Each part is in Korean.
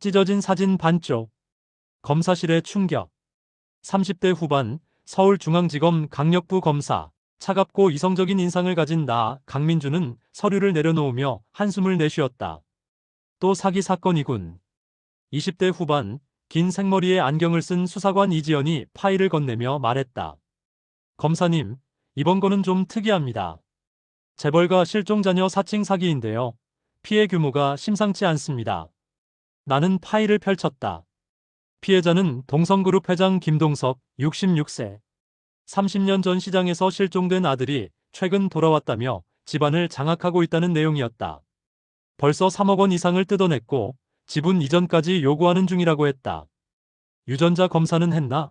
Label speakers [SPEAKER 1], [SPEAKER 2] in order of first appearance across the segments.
[SPEAKER 1] 찢어진 사진 반쪽. 검사실의 충격. 30대 후반 서울중앙지검 강력부 검사. 차갑고 이성적인 인상을 가진 강민주는 서류를 내려놓으며 한숨을 내쉬었다. 또 사기 사건이군. 20대 후반 긴 생머리에 안경을 쓴 수사관 이지연이 파일을 건네며 말했다. 검사님, 이번 건은 좀 특이합니다. 재벌가 실종자녀 사칭 사기인데요. 피해 규모가 심상치 않습니다. 나는 파일을 펼쳤다. 피해자는 동성그룹 회장 김동석, 66세. 30년 전 시장에서 실종된 아들이 최근 돌아왔다며 집안을 장악하고 있다는 내용이었다. 벌써 3억 원 이상을 뜯어냈고 지분 이전까지 요구하는 중이라고 했다. 유전자 검사는 했나?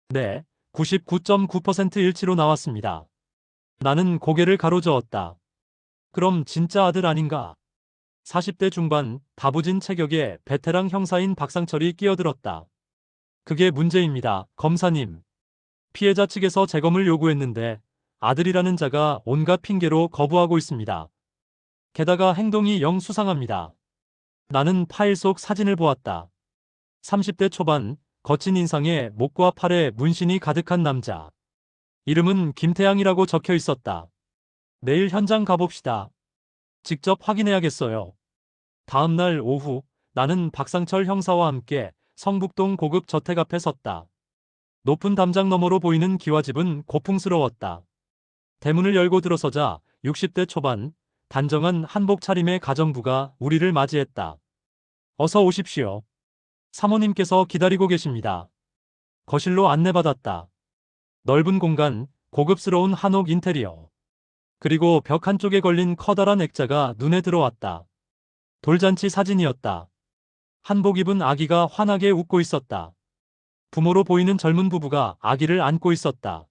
[SPEAKER 1] 네, 99.9% 일치로 나왔습니다. 나는 고개를 가로저었다. 그럼 진짜 아들 아닌가? 40대 중반 다부진 체격의 베테랑 형사인 박상철이 끼어들었다. 그게 문제입니다, 검사님. 피해자 측에서 재검을 요구했는데 아들이라는 자가 온갖 핑계로 거부하고 있습니다. 게다가 행동이 영 수상합니다. 나는 파일 속 사진을 보았다. 30대 초반 거친 인상에 목과 팔에 문신이 가득한 남자. 이름은 김태양이라고 적혀 있었다. 내일 현장 가봅시다. 직접 확인해야겠어요. 다음 날 오후 나는 박상철 형사와 함께 성북동 고급 저택 앞에 섰다. 높은 담장 너머로 보이는 기와집은 고풍스러웠다. 대문을 열고 들어서자 60대 초반 단정한 한복 차림의 가정부가 우리를 맞이했다. 어서 오십시오. 사모님께서 기다리고 계십니다. 거실로 안내받았다. 넓은 공간, 고급스러운 한옥 인테리어. 그리고 벽 한쪽에 걸린 커다란 액자가 눈에 들어왔다. 돌잔치 사진이었다. 한복 입은 아기가 환하게 웃고 있었다. 부모로 보이는 젊은 부부가 아기를 안고 있었다.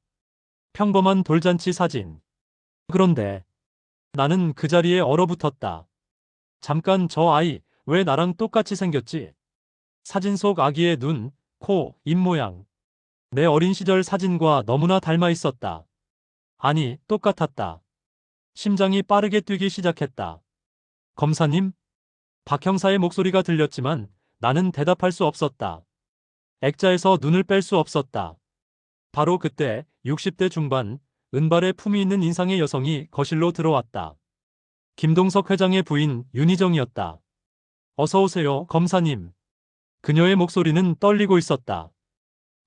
[SPEAKER 1] 평범한 돌잔치 사진. 그런데 나는 그 자리에 얼어붙었다. 잠깐 저 아이 왜 나랑 똑같이 생겼지? 사진 속 아기의 눈, 코, 입 모양. 내 어린 시절 사진과 너무나 닮아 있었다. 아니, 똑같았다. 심장이 빠르게 뛰기 시작했다. 검사님? 박 형사의 목소리가 들렸지만 나는 대답할 수 없었다. 액자에서 눈을 뺄 수 없었다. 바로 그때 60대 중반, 은발에 품이 있는 인상의 여성이 거실로 들어왔다. 김동석 회장의 부인 윤희정이었다. 어서 오세요, 검사님. 그녀의 목소리는 떨리고 있었다.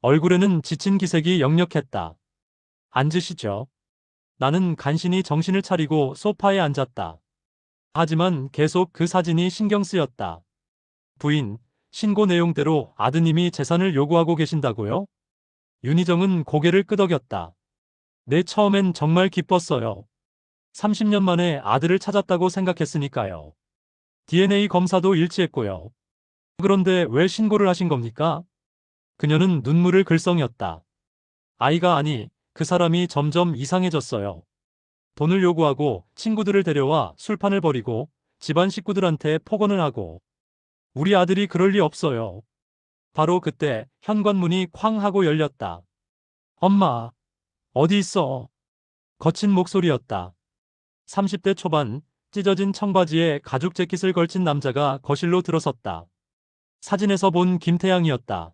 [SPEAKER 1] 얼굴에는 지친 기색이 역력했다. 앉으시죠. 나는 간신히 정신을 차리고 소파에 앉았다. 하지만 계속 그 사진이 신경 쓰였다. 부인, 신고 내용대로 아드님이 재산을 요구하고 계신다고요? 윤희정은 고개를 끄덕였다. 네, 처음엔 정말 기뻤어요. 30년 만에 아들을 찾았다고 생각했으니까요. DNA 검사도 일치했고요. 그런데 왜 신고를 하신 겁니까? 그녀는 눈물을 글썽였다. 아이가 아니, 그 사람이 점점 이상해졌어요. 돈을 요구하고 친구들을 데려와 술판을 벌이고 집안 식구들한테 폭언을 하고. 우리 아들이 그럴 리 없어요. 바로 그때 현관문이 쾅 하고 열렸다. 엄마, 어디 있어? 거친 목소리였다. 30대 초반, 찢어진 청바지에 가죽 재킷을 걸친 남자가 거실로 들어섰다. 사진에서 본 김태양이었다.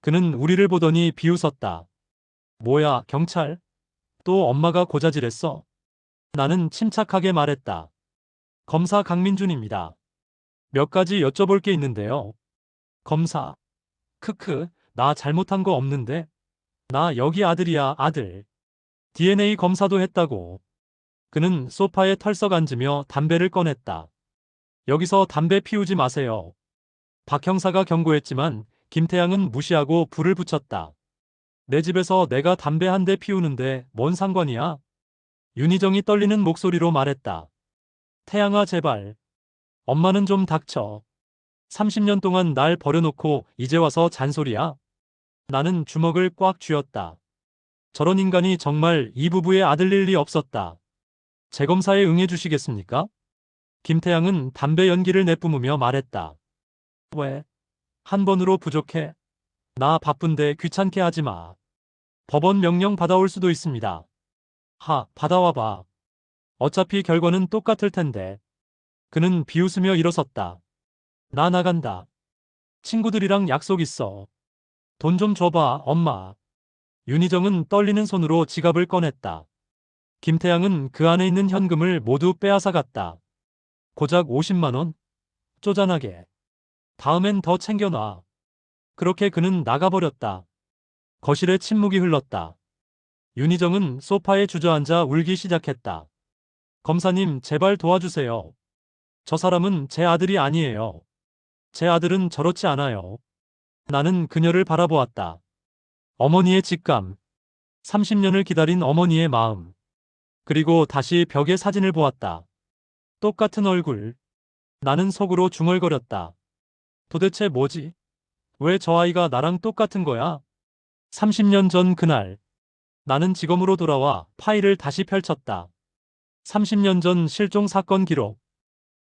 [SPEAKER 1] 그는 우리를 보더니 비웃었다. 뭐야, 경찰? 또 엄마가 고자질했어? 나는 침착하게 말했다. 검사 강민준입니다. 몇 가지 여쭤볼 게 있는데요. 검사. 크크, 나 잘못한 거 없는데? 나 여기 아들이야, 아들. DNA 검사도 했다고. 그는 소파에 털썩 앉으며 담배를 꺼냈다. 여기서 담배 피우지 마세요. 박 형사가 경고했지만 김태양은 무시하고 불을 붙였다. 내 집에서 내가 담배 한 대 피우는데 뭔 상관이야? 윤희정이 떨리는 목소리로 말했다. 태양아, 제발. 엄마는 좀 닥쳐. 30년 동안 날 버려놓고 이제 와서 잔소리야? 나는 주먹을 꽉 쥐었다. 저런 인간이 정말 이 부부의 아들일 리 없었다. 재검사에 응해주시겠습니까? 김태양은 담배 연기를 내뿜으며 말했다. 왜? 한 번으로 부족해? 나 바쁜데 귀찮게 하지 마. 법원 명령 받아올 수도 있습니다. 받아와봐. 어차피 결과는 똑같을 텐데. 그는 비웃으며 일어섰다. 나 나간다. 친구들이랑 약속 있어. 돈 좀 줘봐, 엄마. 윤희정은 떨리는 손으로 지갑을 꺼냈다. 김태양은 그 안에 있는 현금을 모두 빼앗아 갔다. 고작 50만 원? 쪼잔하게. 다음엔 더 챙겨놔. 그렇게 그는 나가버렸다. 거실에 침묵이 흘렀다. 윤희정은 소파에 주저앉아 울기 시작했다. 검사님, 제발 도와주세요. 저 사람은 제 아들이 아니에요. 제 아들은 저렇지 않아요. 나는 그녀를 바라보았다. 어머니의 직감, 30년을 기다린 어머니의 마음, 그리고 다시 벽에 사진을 보았다. 똑같은 얼굴. 나는 속으로 중얼거렸다. 도대체 뭐지? 왜 저 아이가 나랑 똑같은 거야? 30년 전 그날, 나는 지검으로 돌아와 파일을 다시 펼쳤다. 30년 전 실종 사건 기록.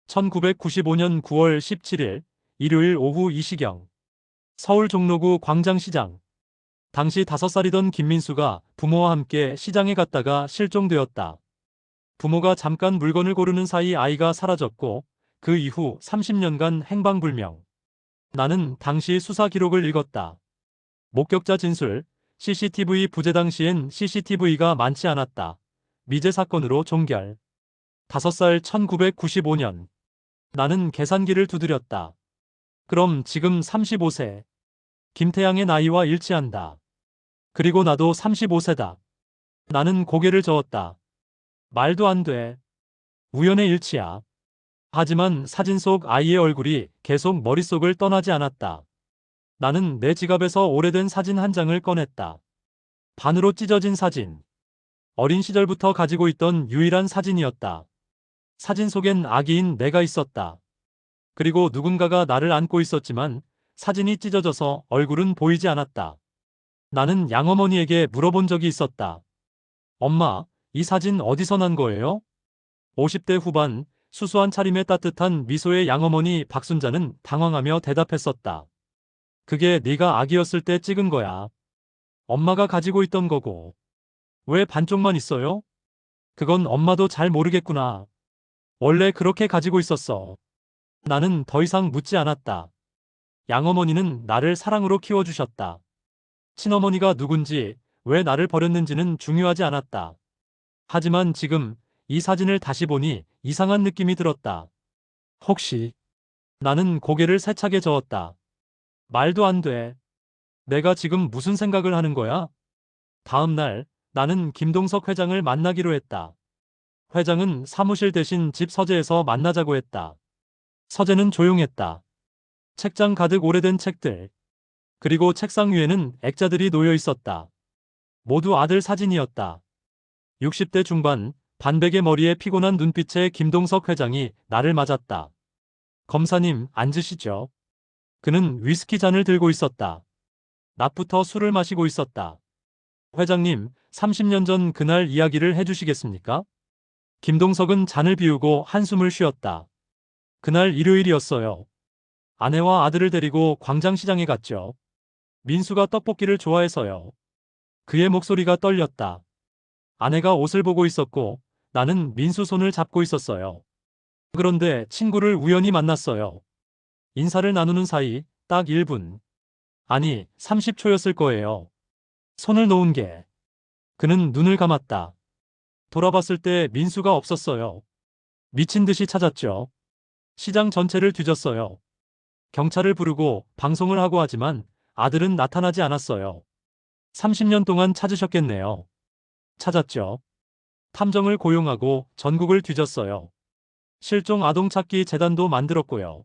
[SPEAKER 1] 1995년 9월 17일, 일요일 오후 2시경. 서울 종로구 광장시장. 당시 5살이던 김민수가 부모와 함께 시장에 갔다가 실종되었다. 부모가 잠깐 물건을 고르는 사이 아이가 사라졌고 그 이후 30년간 행방불명. 나는 당시 수사 기록을 읽었다. 목격자 진술, CCTV 부재 당시엔 CCTV가 많지 않았다. 미제 사건으로 종결. 5살 1995년. 나는 계산기를 두드렸다. 그럼 지금 35세. 김태양의 나이와 일치한다. 그리고 나도 35세다. 나는 고개를 저었다. 말도 안 돼. 우연의 일치야. 하지만 사진 속 아이의 얼굴이 계속 머릿속을 떠나지 않았다. 나는 내 지갑에서 오래된 사진 한 장을 꺼냈다. 반으로 찢어진 사진. 어린 시절부터 가지고 있던 유일한 사진이었다. 사진 속엔 아기인 내가 있었다. 그리고 누군가가 나를 안고 있었지만 사진이 찢어져서 얼굴은 보이지 않았다. 나는 양어머니에게 물어본 적이 있었다. 엄마, 이 사진 어디서 난 거예요? 50대 후반, 수수한 차림에 따뜻한 미소의 양어머니 박순자는 당황하며 대답했었다. 그게 네가 아기였을 때 찍은 거야. 엄마가 가지고 있던 거고. 왜 반쪽만 있어요? 그건 엄마도 잘 모르겠구나. 원래 그렇게 가지고 있었어. 나는 더 이상 묻지 않았다. 양어머니는 나를 사랑으로 키워주셨다. 친어머니가 누군지, 왜 나를 버렸는지는 중요하지 않았다. 하지만 지금 이 사진을 다시 보니 이상한 느낌이 들었다. 혹시 나는 고개를 세차게 저었다. 말도 안 돼. 내가 지금 무슨 생각을 하는 거야? 다음 날 나는 김동석 회장을 만나기로 했다. 회장은 사무실 대신 집 서재에서 만나자고 했다. 서재는 조용했다. 책장 가득 오래된 책들. 그리고 책상 위에는 액자들이 놓여 있었다. 모두 아들 사진이었다. 60대 중반, 반백의 머리에 피곤한 눈빛의 김동석 회장이 나를 맞았다. 검사님, 앉으시죠. 그는 위스키 잔을 들고 있었다. 낮부터 술을 마시고 있었다. 회장님, 30년 전 그날 이야기를 해주시겠습니까? 김동석은 잔을 비우고 한숨을 쉬었다. 그날 일요일이었어요. 아내와 아들을 데리고 광장시장에 갔죠. 민수가 떡볶이를 좋아해서요. 그의 목소리가 떨렸다. 아내가 옷을 보고 있었고 나는 민수 손을 잡고 있었어요. 그런데 친구를 우연히 만났어요. 인사를 나누는 사이 딱 1분. 아니, 30초였을 거예요. 손을 놓은 게. 그는 눈을 감았다. 돌아봤을 때 민수가 없었어요. 미친 듯이 찾았죠. 시장 전체를 뒤졌어요. 경찰을 부르고 방송을 하고 하지만 아들은 나타나지 않았어요. 30년 동안 찾으셨겠네요. 찾았죠. 탐정을 고용하고 전국을 뒤졌어요. 실종 아동 찾기 재단도 만들었고요.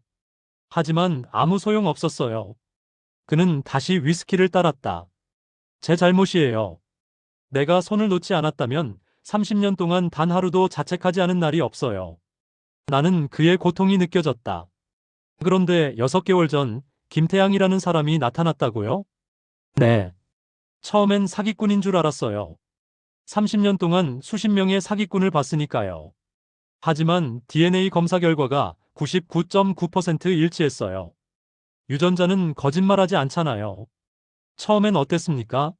[SPEAKER 1] 하지만 아무 소용 없었어요. 그는 다시 위스키를 따랐다. 제 잘못이에요. 내가 손을 놓지 않았다면 30년 동안 단 하루도 자책하지 않은 날이 없어요. 나는 그의 고통이 느껴졌다. 그런데 6개월 전 김태양이라는 사람이 나타났다고요? 네. 처음엔 사기꾼인 줄 알았어요. 30년 동안 수십 명의 사기꾼을 봤으니까요. 하지만 DNA 검사 결과가 99.9% 일치했어요. 유전자는 거짓말하지 않잖아요. 처음엔 어땠습니까?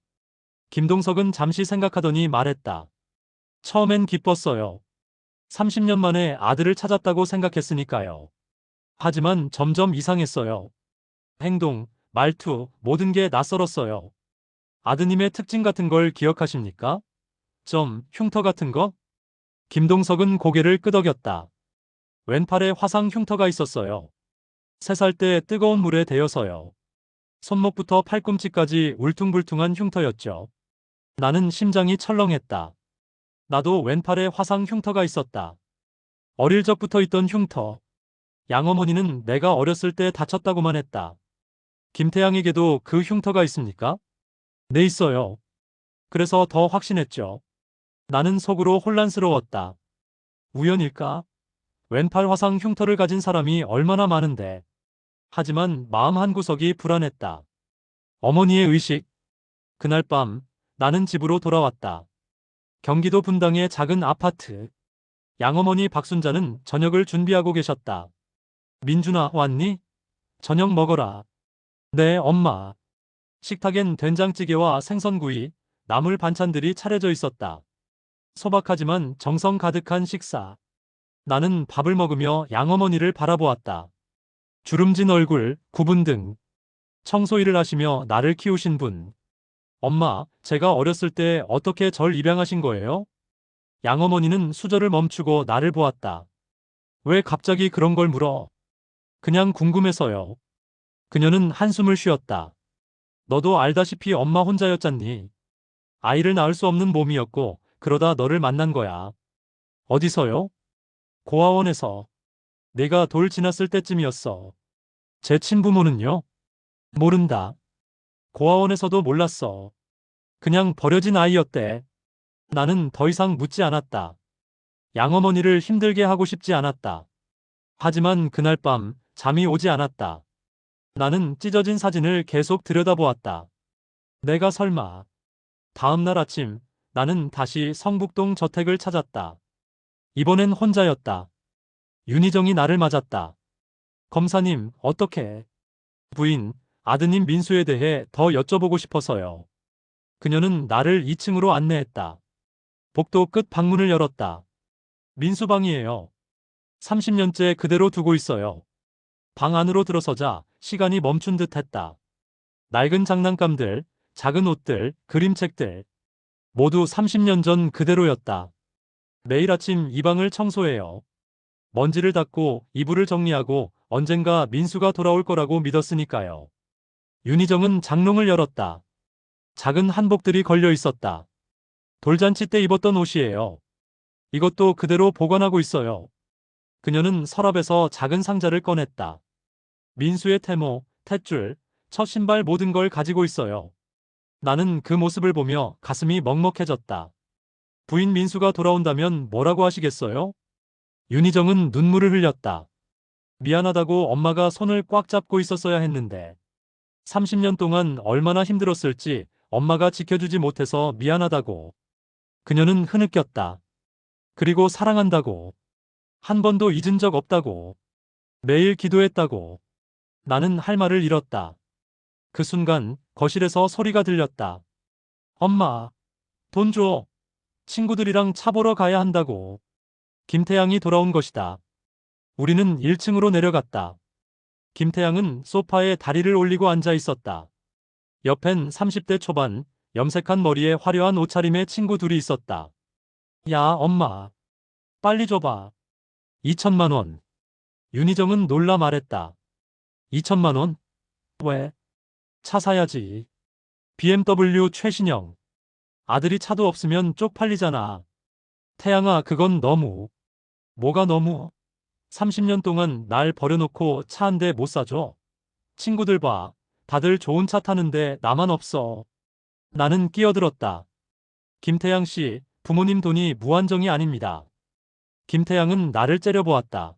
[SPEAKER 1] 김동석은 잠시 생각하더니 말했다. 처음엔 기뻤어요. 30년 만에 아들을 찾았다고 생각했으니까요. 하지만 점점 이상했어요. 행동, 말투, 모든 게 낯설었어요. 아드님의 특징 같은 걸 기억하십니까? 흉터 같은 거? 김동석은 고개를 끄덕였다. 왼팔에 화상 흉터가 있었어요. 3살 때 뜨거운 물에 데여서요. 손목부터 팔꿈치까지 울퉁불퉁한 흉터였죠. 나는 심장이 철렁했다. 나도 왼팔에 화상 흉터가 있었다. 어릴 적부터 있던 흉터. 양어머니는 내가 어렸을 때 다쳤다고만 했다. 김태양에게도 그 흉터가 있습니까? 네, 있어요. 그래서 더 확신했죠. 나는 속으로 혼란스러웠다. 우연일까? 왼팔 화상 흉터를 가진 사람이 얼마나 많은데. 하지만 마음 한구석이 불안했다. 어머니의 의식. 그날 밤 나는 집으로 돌아왔다. 경기도 분당의 작은 아파트. 양어머니 박순자는 저녁을 준비하고 계셨다. 민준아, 왔니? 저녁 먹어라. 네, 엄마. 식탁엔 된장찌개와 생선구이, 나물 반찬들이 차려져 있었다. 소박하지만 정성 가득한 식사. 나는 밥을 먹으며 양어머니를 바라보았다. 주름진 얼굴, 굽은 등. 청소일을 하시며 나를 키우신 분. 엄마, 제가 어렸을 때 어떻게 절 입양하신 거예요? 양어머니는 수저를 멈추고 나를 보았다. 왜 갑자기 그런 걸 물어? 그냥 궁금해서요. 그녀는 한숨을 쉬었다. 너도 알다시피 엄마 혼자였잖니. 아이를 낳을 수 없는 몸이었고, 그러다 너를 만난 거야. 어디서요? 고아원에서. 내가 돌 지났을 때쯤이었어. 제 친부모는요? 모른다. 고아원에서도 몰랐어. 그냥 버려진 아이였대. 나는 더 이상 묻지 않았다. 양어머니를 힘들게 하고 싶지 않았다. 하지만 그날 밤 잠이 오지 않았다. 나는 찢어진 사진을 계속 들여다보았다. 내가 설마. 다음 날 아침 나는 다시 성북동 저택을 찾았다. 이번엔 혼자였다. 윤희정이 나를 맞았다. 검사님, 어떻게? 부인, 아드님 민수에 대해 더 여쭤보고 싶어서요. 그녀는 나를 2층으로 안내했다. 복도 끝 방문을 열었다. 민수 방이에요. 30년째 그대로 두고 있어요. 방 안으로 들어서자 시간이 멈춘 듯 했다. 낡은 장난감들, 작은 옷들, 그림책들. 모두 30년 전 그대로였다. 매일 아침 이 방을 청소해요. 먼지를 닦고 이불을 정리하고 언젠가 민수가 돌아올 거라고 믿었으니까요. 윤희정은 장롱을 열었다. 작은 한복들이 걸려 있었다. 돌잔치 때 입었던 옷이에요. 이것도 그대로 보관하고 있어요. 그녀는 서랍에서 작은 상자를 꺼냈다. 민수의 태모, 탯줄, 첫 신발 모든 걸 가지고 있어요. 나는 그 모습을 보며 가슴이 먹먹해졌다. 부인 민수가 돌아온다면 뭐라고 하시겠어요? 윤희정은 눈물을 흘렸다. 미안하다고 엄마가 손을 꽉 잡고 있었어야 했는데. 30년 동안 얼마나 힘들었을지 엄마가 지켜주지 못해서 미안하다고. 그녀는 흐느꼈다. 그리고 사랑한다고. 한 번도 잊은 적 없다고. 매일 기도했다고. 나는 할 말을 잃었다. 그 순간 거실에서 소리가 들렸다. 엄마, 돈 줘. 친구들이랑 차 보러 가야 한다고. 김태양이 돌아온 것이다. 우리는 1층으로 내려갔다. 김태양은 소파에 다리를 올리고 앉아 있었다. 옆엔 30대 초반, 염색한 머리에 화려한 옷차림의 친구 둘이 있었다. 야, 엄마. 빨리 줘봐. 2천만 원. 윤희정은 놀라 말했다. 2천만 원? 왜? 차 사야지. BMW 최신형. 아들이 차도 없으면 쪽팔리잖아. 태양아, 그건 너무. 뭐가 너무? 30년 동안 날 버려놓고 차 한 대 못 사줘? 친구들 봐. 다들 좋은 차 타는데 나만 없어. 나는 끼어들었다. 김태양 씨, 부모님 돈이 무한정이 아닙니다. 김태양은 나를 째려보았다.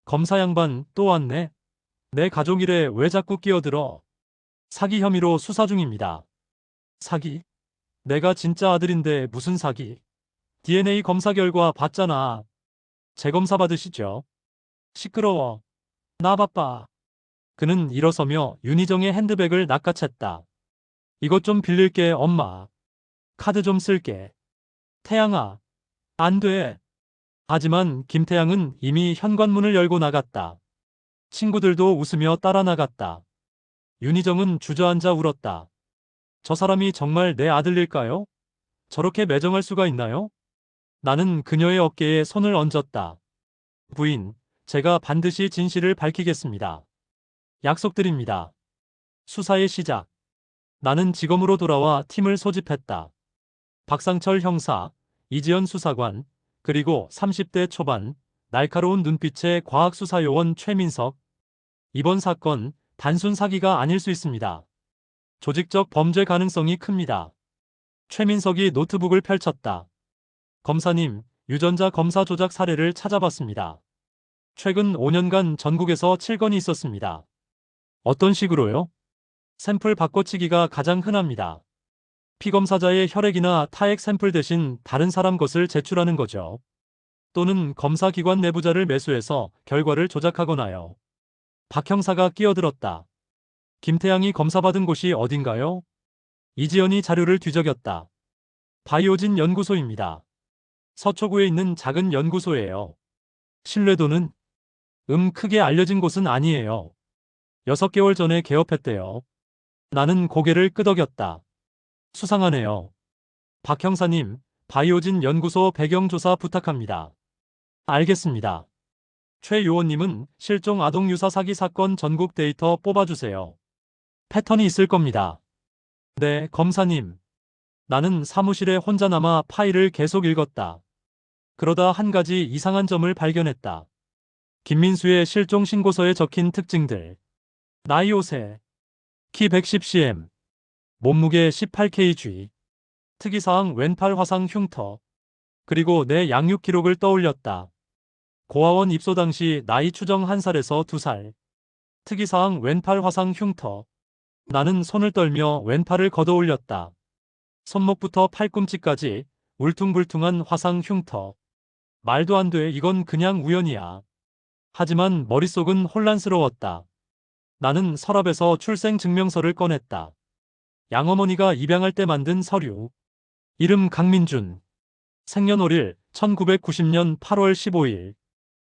[SPEAKER 1] 검사 양반 또 왔네? 내 가족 일에 왜 자꾸 끼어들어? 사기 혐의로 수사 중입니다. 사기? 내가 진짜 아들인데 무슨 사기? DNA 검사 결과 봤잖아. 재검사 받으시죠? 시끄러워. 나 바빠. 그는 일어서며 윤희정의 핸드백을 낚아챘다. 이것 좀 빌릴게, 엄마. 카드 좀 쓸게. 태양아. 안 돼. 하지만 김태양은 이미 현관문을 열고 나갔다. 친구들도 웃으며 따라 나갔다. 윤희정은 주저앉아 울었다. 저 사람이 정말 내 아들일까요? 저렇게 매정할 수가 있나요? 나는 그녀의 어깨에 손을 얹었다. 부인, 제가 반드시 진실을 밝히겠습니다. 약속드립니다. 수사의 시작. 나는 지검으로 돌아와 팀을 소집했다. 박상철 형사, 이지연 수사관, 그리고 30대 초반, 날카로운 눈빛의 과학수사요원 최민석. 이번 사건, 단순 사기가 아닐 수 있습니다. 조직적 범죄 가능성이 큽니다. 최민석이 노트북을 펼쳤다. 검사님, 유전자 검사 조작 사례를 찾아봤습니다. 최근 5년간 전국에서 7건이 있었습니다. 어떤 식으로요? 샘플 바꿔치기가 가장 흔합니다. 피검사자의 혈액이나 타액 샘플 대신 다른 사람 것을 제출하는 거죠. 또는 검사기관 내부자를 매수해서 결과를 조작하거나요. 박 형사가 끼어들었다. 김태양이 검사받은 곳이 어딘가요? 이지연이 자료를 뒤적였다. 바이오진 연구소입니다. 서초구에 있는 작은 연구소예요. 신뢰도는? 크게 알려진 곳은 아니에요. 6개월 전에 개업했대요. 나는 고개를 끄덕였다. 수상하네요. 박 형사님, 바이오진 연구소 배경조사 부탁합니다. 알겠습니다. 최 요원님은 실종 아동 유사 사기 사건 전국 데이터 뽑아주세요. 패턴이 있을 겁니다. 네, 검사님. 나는 사무실에 혼자 남아 파일을 계속 읽었다. 그러다 한 가지 이상한 점을 발견했다. 김민수의 실종 신고서에 적힌 특징들. 나이 5세, 키 110cm, 몸무게 18kg, 특이사항 왼팔 화상 흉터, 그리고 내 양육 기록을 떠올렸다. 고아원 입소 당시 나이 추정 1살에서 2살, 특이사항 왼팔 화상 흉터. 나는 손을 떨며 왼팔을 걷어올렸다. 손목부터 팔꿈치까지 울퉁불퉁한 화상 흉터. 말도 안 돼, 이건 그냥 우연이야. 하지만 머릿속은 혼란스러웠다. 나는 서랍에서 출생증명서를 꺼냈다. 양어머니가 입양할 때 만든 서류. 이름 강민준. 생년월일 1990년 8월 15일.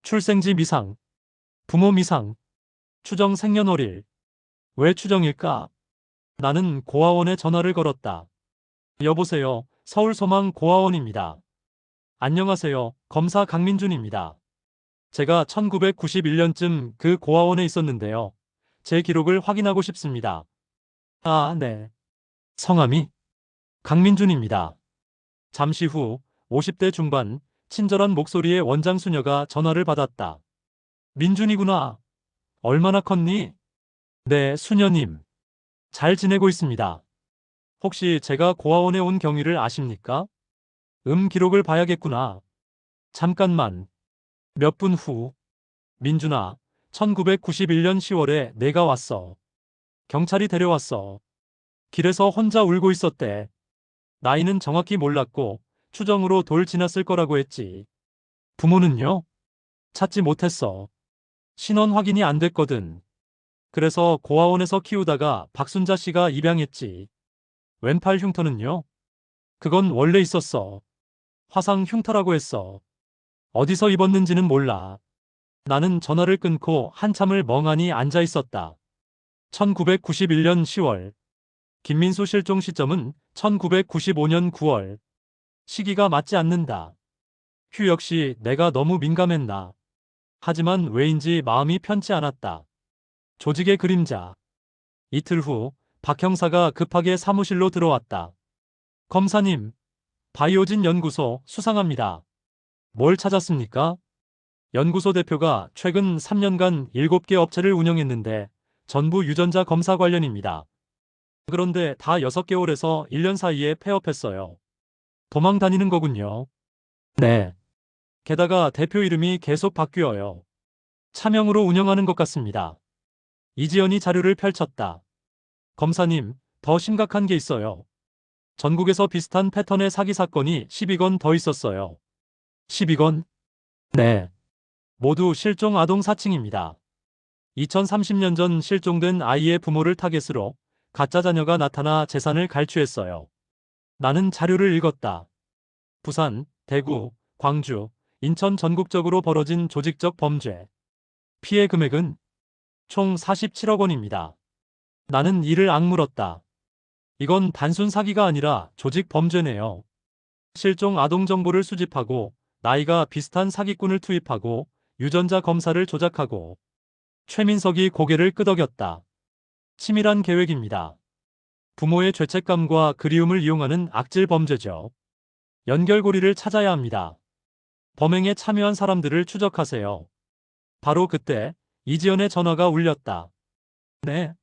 [SPEAKER 1] 출생지 미상. 부모 미상. 추정 생년월일. 왜 추정일까? 나는 고아원에 전화를 걸었다. 여보세요. 서울소망 고아원입니다. 안녕하세요. 검사 강민준입니다. 제가 1991년쯤 그 고아원에 있었는데요. 제 기록을 확인하고 싶습니다. 아, 네. 성함이? 강민준입니다. 잠시 후 50대 중반 친절한 목소리의 원장 수녀가 전화를 받았다. 민준이구나. 얼마나 컸니? 네, 수녀님. 잘 지내고 있습니다. 혹시 제가 고아원에 온 경위를 아십니까? 기록을 봐야겠구나. 잠깐만. 몇 분 후. 민준아, 1991년 10월에 내가 왔어. 경찰이 데려왔어. 길에서 혼자 울고 있었대. 나이는 정확히 몰랐고 추정으로 돌 지났을 거라고 했지. 부모는요? 찾지 못했어. 신원 확인이 안 됐거든. 그래서 고아원에서 키우다가 박순자 씨가 입양했지. 왼팔 흉터는요? 그건 원래 있었어. 화상 흉터라고 했어. 어디서 입었는지는 몰라. 나는 전화를 끊고 한참을 멍하니 앉아 있었다. 1991년 10월. 김민수 실종 시점은 1995년 9월. 시기가 맞지 않는다. 휴, 역시 내가 너무 민감했나. 하지만 왜인지 마음이 편치 않았다. 조직의 그림자. 이틀 후 박 형사가 급하게 사무실로 들어왔다. 검사님, 바이오진 연구소 수상합니다. 뭘 찾았습니까? 연구소 대표가 최근 3년간 7개 업체를 운영했는데 전부 유전자 검사 관련입니다. 그런데 다 6개월에서 1년 사이에 폐업했어요. 도망 다니는 거군요. 네. 게다가 대표 이름이 계속 바뀌어요. 차명으로 운영하는 것 같습니다. 이지연이 자료를 펼쳤다. 검사님, 더 심각한 게 있어요. 전국에서 비슷한 패턴의 사기 사건이 12건 더 있었어요. 12건? 네. 모두 실종 아동 사칭입니다. 2030년 전 실종된 아이의 부모를 타겟으로 가짜 자녀가 나타나 재산을 갈취했어요. 나는 자료를 읽었다. 부산, 대구, 광주, 인천 전국적으로 벌어진 조직적 범죄. 피해 금액은 총 47억 원입니다. 나는 이를 악물었다. 이건 단순 사기가 아니라 조직 범죄네요. 실종 아동 정보를 수집하고 나이가 비슷한 사기꾼을 투입하고 유전자 검사를 조작하고. 최민석이 고개를 끄덕였다. 치밀한 계획입니다. 부모의 죄책감과 그리움을 이용하는 악질 범죄죠. 연결고리를 찾아야 합니다. 범행에 참여한 사람들을 추적하세요. 바로 그때 이지연의 전화가 울렸다. 네,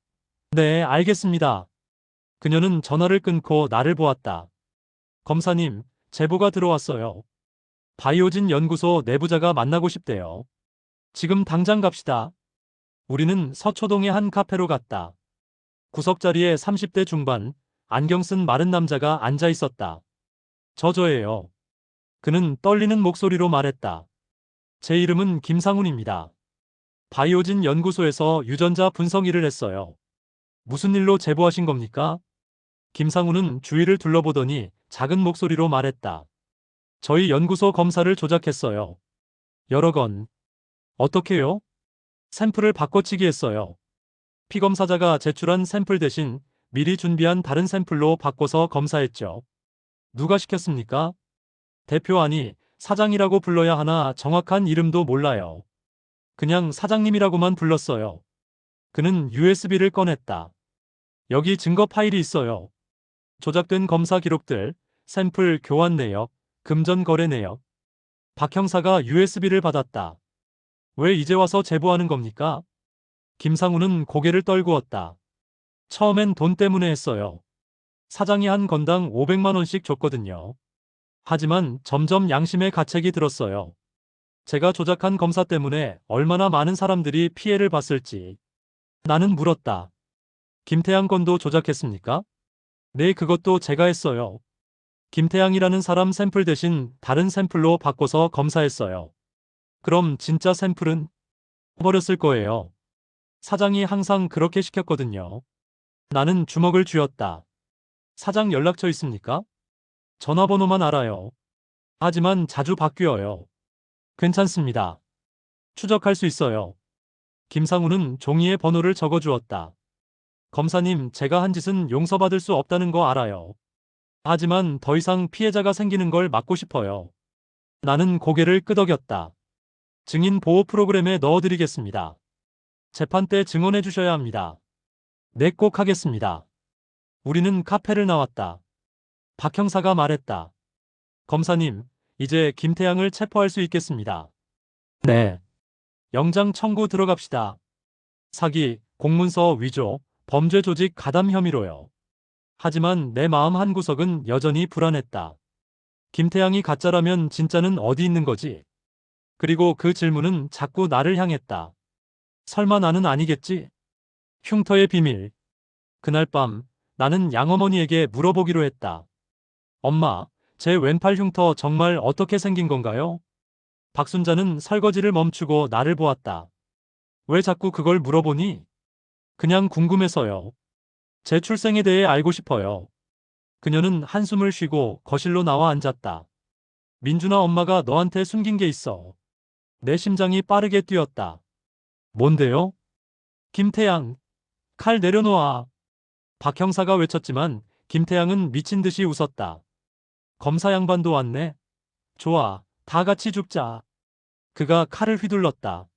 [SPEAKER 1] 네, 알겠습니다. 그녀는 전화를 끊고 나를 보았다. 검사님, 제보가 들어왔어요. 바이오진 연구소 내부자가 만나고 싶대요. 지금 당장 갑시다. 우리는 서초동의 한 카페로 갔다. 구석자리에 30대 중반, 안경 쓴 마른 남자가 앉아 있었다. 저예요. 그는 떨리는 목소리로 말했다. 제 이름은 김상훈입니다. 바이오진 연구소에서 유전자 분석 일을 했어요. 무슨 일로 제보하신 겁니까? 김상훈은 주위를 둘러보더니 작은 목소리로 말했다. 저희 연구소 검사를 조작했어요. 여러 건. 어떻게요? 샘플을 바꿔치기 했어요. 피검사자가 제출한 샘플 대신 미리 준비한 다른 샘플로 바꿔서 검사했죠. 누가 시켰습니까? 대표 아니 사장이라고 불러야 하나 정확한 이름도 몰라요. 그냥 사장님이라고만 불렀어요. 그는 USB를 꺼냈다. 여기 증거 파일이 있어요. 조작된 검사 기록들, 샘플 교환 내역, 금전 거래 내역. 박 형사가 USB를 받았다. 왜 이제 와서 제보하는 겁니까? 김상우는 고개를 떨구었다. 처음엔 돈 때문에 했어요. 사장이 한 건당 500만 원씩 줬거든요. 하지만 점점 양심의 가책이 들었어요. 제가 조작한 검사 때문에 얼마나 많은 사람들이 피해를 봤을지. 나는 물었다. 김태양 건도 조작했습니까? 네, 그것도 제가 했어요. 김태양이라는 사람 샘플 대신 다른 샘플로 바꿔서 검사했어요. 그럼 진짜 샘플은 버렸을 거예요. 사장이 항상 그렇게 시켰거든요. 나는 주먹을 쥐었다. 사장 연락처 있습니까? 전화번호만 알아요. 하지만 자주 바뀌어요. 괜찮습니다. 추적할 수 있어요. 김상우는 종이에 번호를 적어 주었다. 검사님, 제가 한 짓은 용서받을 수 없다는 거 알아요. 하지만 더 이상 피해자가 생기는 걸 막고 싶어요. 나는 고개를 끄덕였다. 증인 보호 프로그램에 넣어드리겠습니다. 재판 때 증언해 주셔야 합니다. 네, 꼭 하겠습니다. 우리는 카페를 나왔다. 박 형사가 말했다. 검사님, 이제 김태양을 체포할 수 있겠습니다. 네. 영장 청구 들어갑시다. 사기, 공문서 위조, 범죄 조직 가담 혐의로요. 하지만 내 마음 한구석은 여전히 불안했다. 김태양이 가짜라면 진짜는 어디 있는 거지? 그리고 그 질문은 자꾸 나를 향했다. 설마 나는 아니겠지? 흉터의 비밀. 그날 밤 나는 양어머니에게 물어보기로 했다. 엄마, 제 왼팔 흉터 정말 어떻게 생긴 건가요? 박순자는 설거지를 멈추고 나를 보았다. 왜 자꾸 그걸 물어보니? 그냥 궁금해서요. 제 출생에 대해 알고 싶어요. 그녀는 한숨을 쉬고 거실로 나와 앉았다. 민준아, 엄마가 너한테 숨긴 게 있어. 내 심장이 빠르게 뛰었다. 뭔데요? 김태양, 칼 내려놓아. 박 형사가 외쳤지만 김태양은 미친 듯이 웃었다. 검사 양반도 왔네. 좋아, 다 같이 죽자. 그가 칼을 휘둘렀다.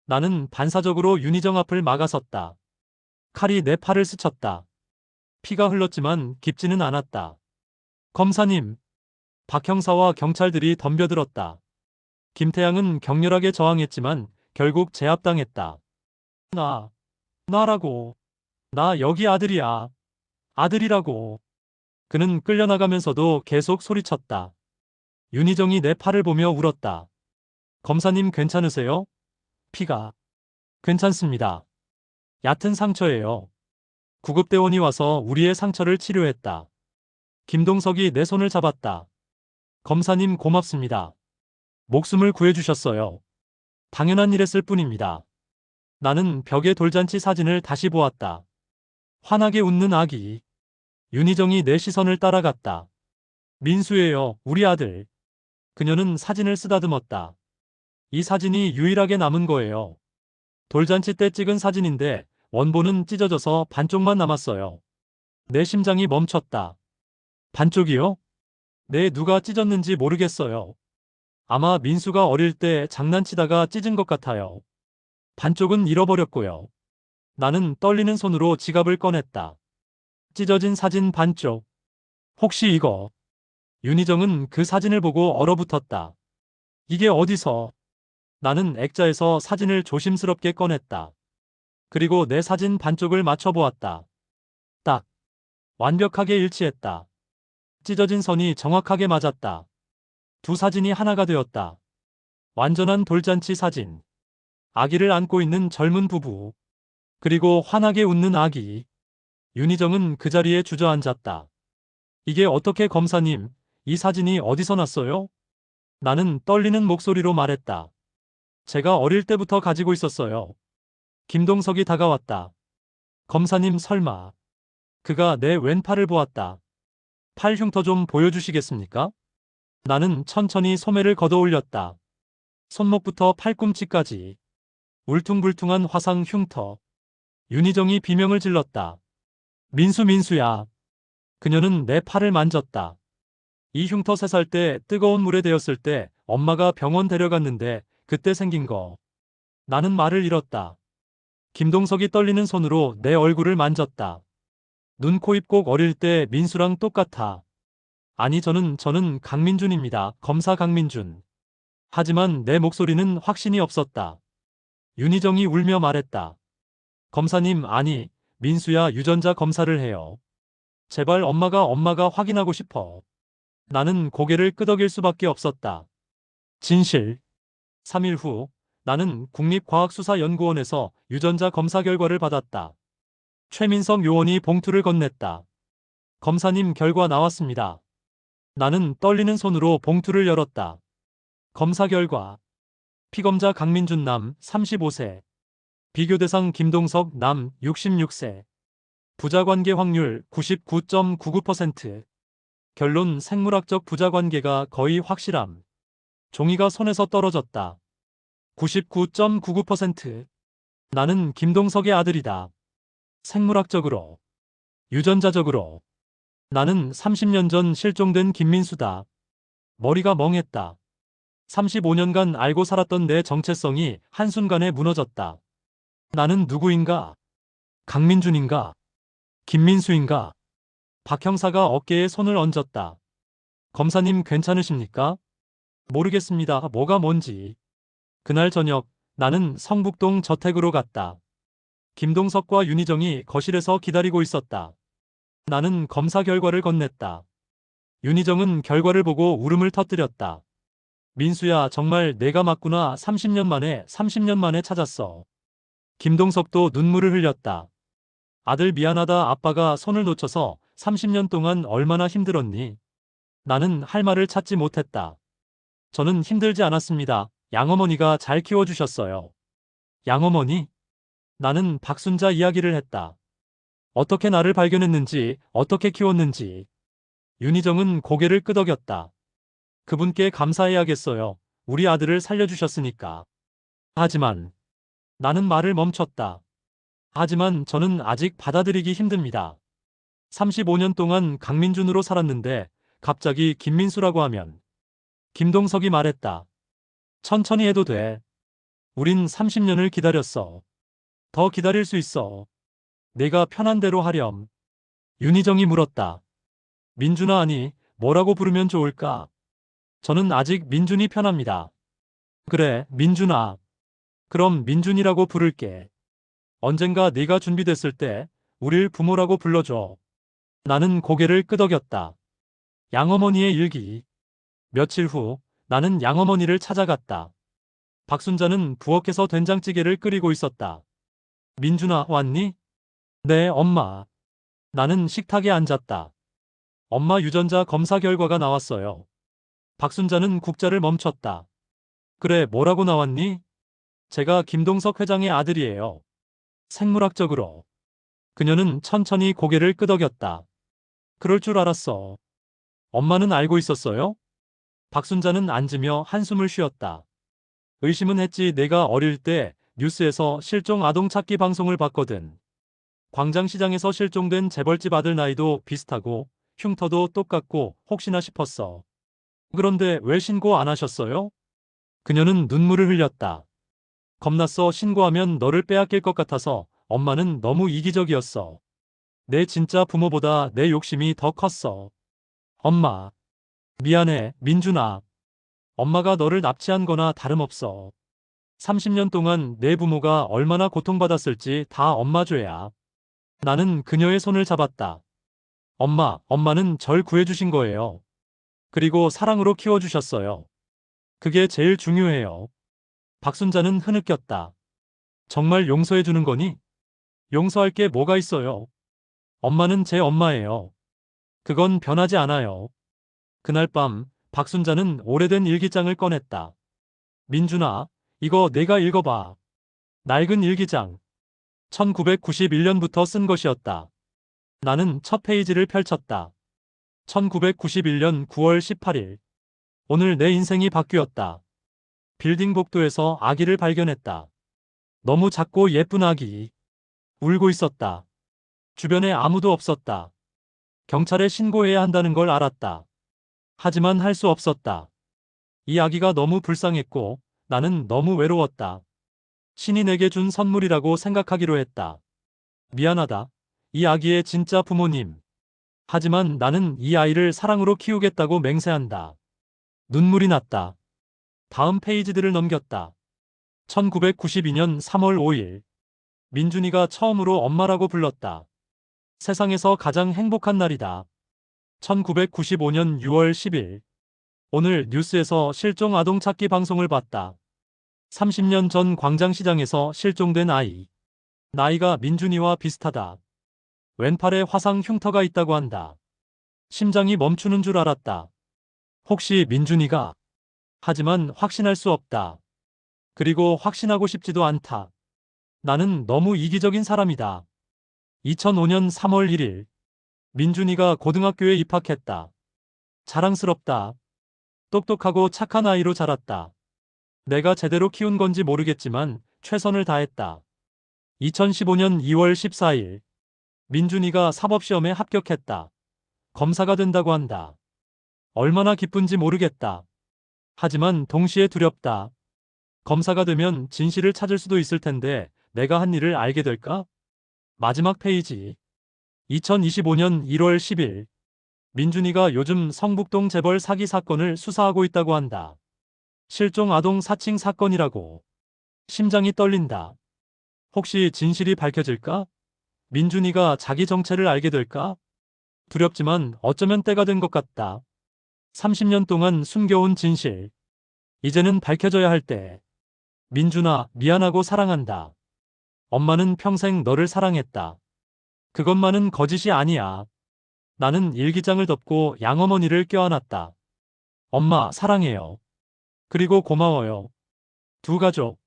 [SPEAKER 1] 나는 반사적으로 윤희정 앞을 막아섰다. 칼이 내 팔을 스쳤다. 피가 흘렀지만 깊지는 않았다. 검사님. 박 형사와 경찰들이 덤벼들었다. 김태양은 격렬하게 저항했지만 결국 제압당했다. 나라고. 나 여기 아들이야. 아들이라고. 그는 끌려나가면서도 계속 소리쳤다. 윤희정이 내 팔을 보며 울었다. 검사님, 괜찮으세요? 피가. 괜찮습니다. 얕은 상처예요. 구급대원이 와서 우리의 상처를 치료했다. 김동석이 내 손을 잡았다. 검사님, 고맙습니다. 목숨을 구해주셨어요. 당연한 일했을 뿐입니다. 나는 벽에 돌잔치 사진을 다시 보았다. 환하게 웃는 아기. 윤희정이 내 시선을 따라갔다. 민수예요, 우리 아들. 그녀는 사진을 쓰다듬었다. 이 사진이 유일하게 남은 거예요. 돌잔치 때 찍은 사진인데 원본은 찢어져서 반쪽만 남았어요. 내 심장이 멈췄다. 반쪽이요? 네, 누가 찢었는지 모르겠어요. 아마 민수가 어릴 때 장난치다가 찢은 것 같아요. 반쪽은 잃어버렸고요. 나는 떨리는 손으로 지갑을 꺼냈다. 찢어진 사진 반쪽. 혹시 이거? 윤희정은 그 사진을 보고 얼어붙었다. 이게 어디서? 나는 액자에서 사진을 조심스럽게 꺼냈다. 그리고 내 사진 반쪽을 맞춰보았다. 딱. 완벽하게 일치했다. 찢어진 선이 정확하게 맞았다. 두 사진이 하나가 되었다. 완전한 돌잔치 사진. 아기를 안고 있는 젊은 부부. 그리고 환하게 웃는 아기. 윤희정은 그 자리에 주저앉았다. 이게 어떻게 검사님, 이 사진이 어디서 났어요? 나는 떨리는 목소리로 말했다. 제가 어릴 때부터 가지고 있었어요. 김동석이 다가왔다. 검사님 설마. 그가 내 왼팔을 보았다. 팔 흉터 좀 보여주시겠습니까? 나는 천천히 소매를 걷어 올렸다. 손목부터 팔꿈치까지. 울퉁불퉁한 화상 흉터. 윤희정이 비명을 질렀다. 민수야. 그녀는 내 팔을 만졌다. 이 흉터 3살 때 뜨거운 물에 데였을 때 엄마가 병원 데려갔는데 그때 생긴 거. 나는 말을 잃었다. 김동석이 떨리는 손으로 내 얼굴을 만졌다. 눈, 코, 입 꼭 어릴 때 민수랑 똑같아. 아니 저는 강민준입니다. 검사 강민준. 하지만 내 목소리는 확신이 없었다. 윤희정이 울며 말했다. 검사님 아니 민수야 유전자 검사를 해요. 제발 엄마가 확인하고 싶어. 나는 고개를 끄덕일 수밖에 없었다. 진실. 3일 후 나는 국립과학수사연구원에서 유전자 검사 결과를 받았다. 최민석 요원이 봉투를 건넸다. 검사님 결과 나왔습니다. 나는 떨리는 손으로 봉투를 열었다. 검사 결과. 피검자 강민준 남 35세. 비교 대상 김동석 남 66세. 부자관계 확률 99.99%. 결론 생물학적 부자관계가 거의 확실함. 종이가 손에서 떨어졌다. 99.99%. 나는 김동석의 아들이다. 생물학적으로. 유전자적으로. 나는 30년 전 실종된 김민수다. 머리가 멍했다. 35년간 알고 살았던 내 정체성이 한순간에 무너졌다. 나는 누구인가? 강민준인가? 김민수인가? 박 형사가 어깨에 손을 얹었다. 검사님 괜찮으십니까? 모르겠습니다. 뭐가 뭔지. 그날 저녁 나는 성북동 저택으로 갔다. 김동석과 윤희정이 거실에서 기다리고 있었다. 나는 검사 결과를 건넸다. 윤희정은 결과를 보고 울음을 터뜨렸다. 민수야 정말 내가 맞구나. 30년 만에 찾았어. 김동석도 눈물을 흘렸다. 아들 미안하다. 아빠가 손을 놓쳐서 30년 동안 얼마나 힘들었니? 나는 할 말을 찾지 못했다. 저는 힘들지 않았습니다. 양어머니가 잘 키워주셨어요. 양어머니? 나는 박순자 이야기를 했다. 어떻게 나를 발견했는지, 어떻게 키웠는지. 윤희정은 고개를 끄덕였다. 그분께 감사해야겠어요. 우리 아들을 살려주셨으니까. 하지만 나는 말을 멈췄다. 하지만 저는 아직 받아들이기 힘듭니다. 35년 동안 강민준으로 살았는데 갑자기 김민수라고 하면. 김동석이 말했다. 천천히 해도 돼. 우린 30년을 기다렸어. 더 기다릴 수 있어. 내가 편한 대로 하렴. 윤희정이 물었다. 민준아 아니 뭐라고 부르면 좋을까? 저는 아직 민준이 편합니다. 그래 민준아. 그럼 민준이라고 부를게. 언젠가 네가 준비됐을 때 우릴 부모라고 불러줘. 나는 고개를 끄덕였다. 양어머니의 일기. 며칠 후 나는 양어머니를 찾아갔다. 박순자는 부엌에서 된장찌개를 끓이고 있었다. 민준아 왔니? 네 엄마. 나는 식탁에 앉았다. 엄마 유전자 검사 결과가 나왔어요. 박순자는 국자를 멈췄다. 그래 뭐라고 나왔니? 제가 김동석 회장의 아들이에요. 생물학적으로. 그녀는 천천히 고개를 끄덕였다. 그럴 줄 알았어. 엄마는 알고 있었어요? 박순자는 앉으며 한숨을 쉬었다. 의심은 했지. 내가 어릴 때 뉴스에서 실종 아동 찾기 방송을 봤거든. 광장시장에서 실종된 재벌집 아들 나이도 비슷하고 흉터도 똑같고 혹시나 싶었어. 그런데 왜 신고 안 하셨어요? 그녀는 눈물을 흘렸다. 겁났어. 신고하면 너를 빼앗길 것 같아서. 엄마는 너무 이기적이었어. 내 진짜 부모보다 내 욕심이 더 컸어. 엄마, 미안해, 민준아. 엄마가 너를 납치한 거나 다름없어. 30년 동안 내 부모가 얼마나 고통받았을지 다 엄마 죄야. 나는 그녀의 손을 잡았다. 엄마는 절 구해주신 거예요. 그리고 사랑으로 키워주셨어요. 그게 제일 중요해요. 박순자는 흐느꼈다. 정말 용서해주는 거니? 용서할 게 뭐가 있어요? 엄마는 제 엄마예요. 그건 변하지 않아요. 그날 밤, 박순자는 오래된 일기장을 꺼냈다. 민준아, 이거 내가 읽어봐. 낡은 일기장. 1991년부터 쓴 것이었다. 나는 첫 페이지를 펼쳤다. 1991년 9월 18일. 오늘 내 인생이 바뀌었다. 빌딩 복도에서 아기를 발견했다. 너무 작고 예쁜 아기. 울고 있었다. 주변에 아무도 없었다. 경찰에 신고해야 한다는 걸 알았다. 하지만 할 수 없었다. 이 아기가 너무 불쌍했고 나는 너무 외로웠다. 신이 내게 준 선물이라고 생각하기로 했다. 미안하다. 이 아기의 진짜 부모님. 하지만 나는 이 아이를 사랑으로 키우겠다고 맹세한다. 눈물이 났다. 다음 페이지들을 넘겼다. 1992년 3월 5일. 민준이가 처음으로 엄마라고 불렀다. 세상에서 가장 행복한 날이다. 1995년 6월 10일. 오늘 뉴스에서 실종 아동 찾기 방송을 봤다. 30년 전 광장시장에서 실종된 아이. 나이가 민준이와 비슷하다. 왼팔에 화상 흉터가 있다고 한다. 심장이 멈추는 줄 알았다. 혹시 민준이가? 하지만 확신할 수 없다. 그리고 확신하고 싶지도 않다. 나는 너무 이기적인 사람이다. 2005년 3월 1일. 민준이가 고등학교에 입학했다. 자랑스럽다. 똑똑하고 착한 아이로 자랐다. 내가 제대로 키운 건지 모르겠지만 최선을 다했다. 2015년 2월 14일. 민준이가 사법시험에 합격했다. 검사가 된다고 한다. 얼마나 기쁜지 모르겠다. 하지만 동시에 두렵다. 검사가 되면 진실을 찾을 수도 있을 텐데 내가 한 일을 알게 될까? 마지막 페이지. 2025년 1월 10일. 민준이가 요즘 성북동 재벌 사기 사건을 수사하고 있다고 한다. 실종 아동 사칭 사건이라고. 심장이 떨린다. 혹시 진실이 밝혀질까? 민준이가 자기 정체를 알게 될까? 두렵지만 어쩌면 때가 된 것 같다. 30년 동안 숨겨온 진실. 이제는 밝혀져야 할 때. 민준아, 미안하고 사랑한다. 엄마는 평생 너를 사랑했다. 그것만은 거짓이 아니야. 나는 일기장을 덮고 양어머니를 껴안았다. 엄마, 사랑해요. 그리고 고마워요. 두 가족.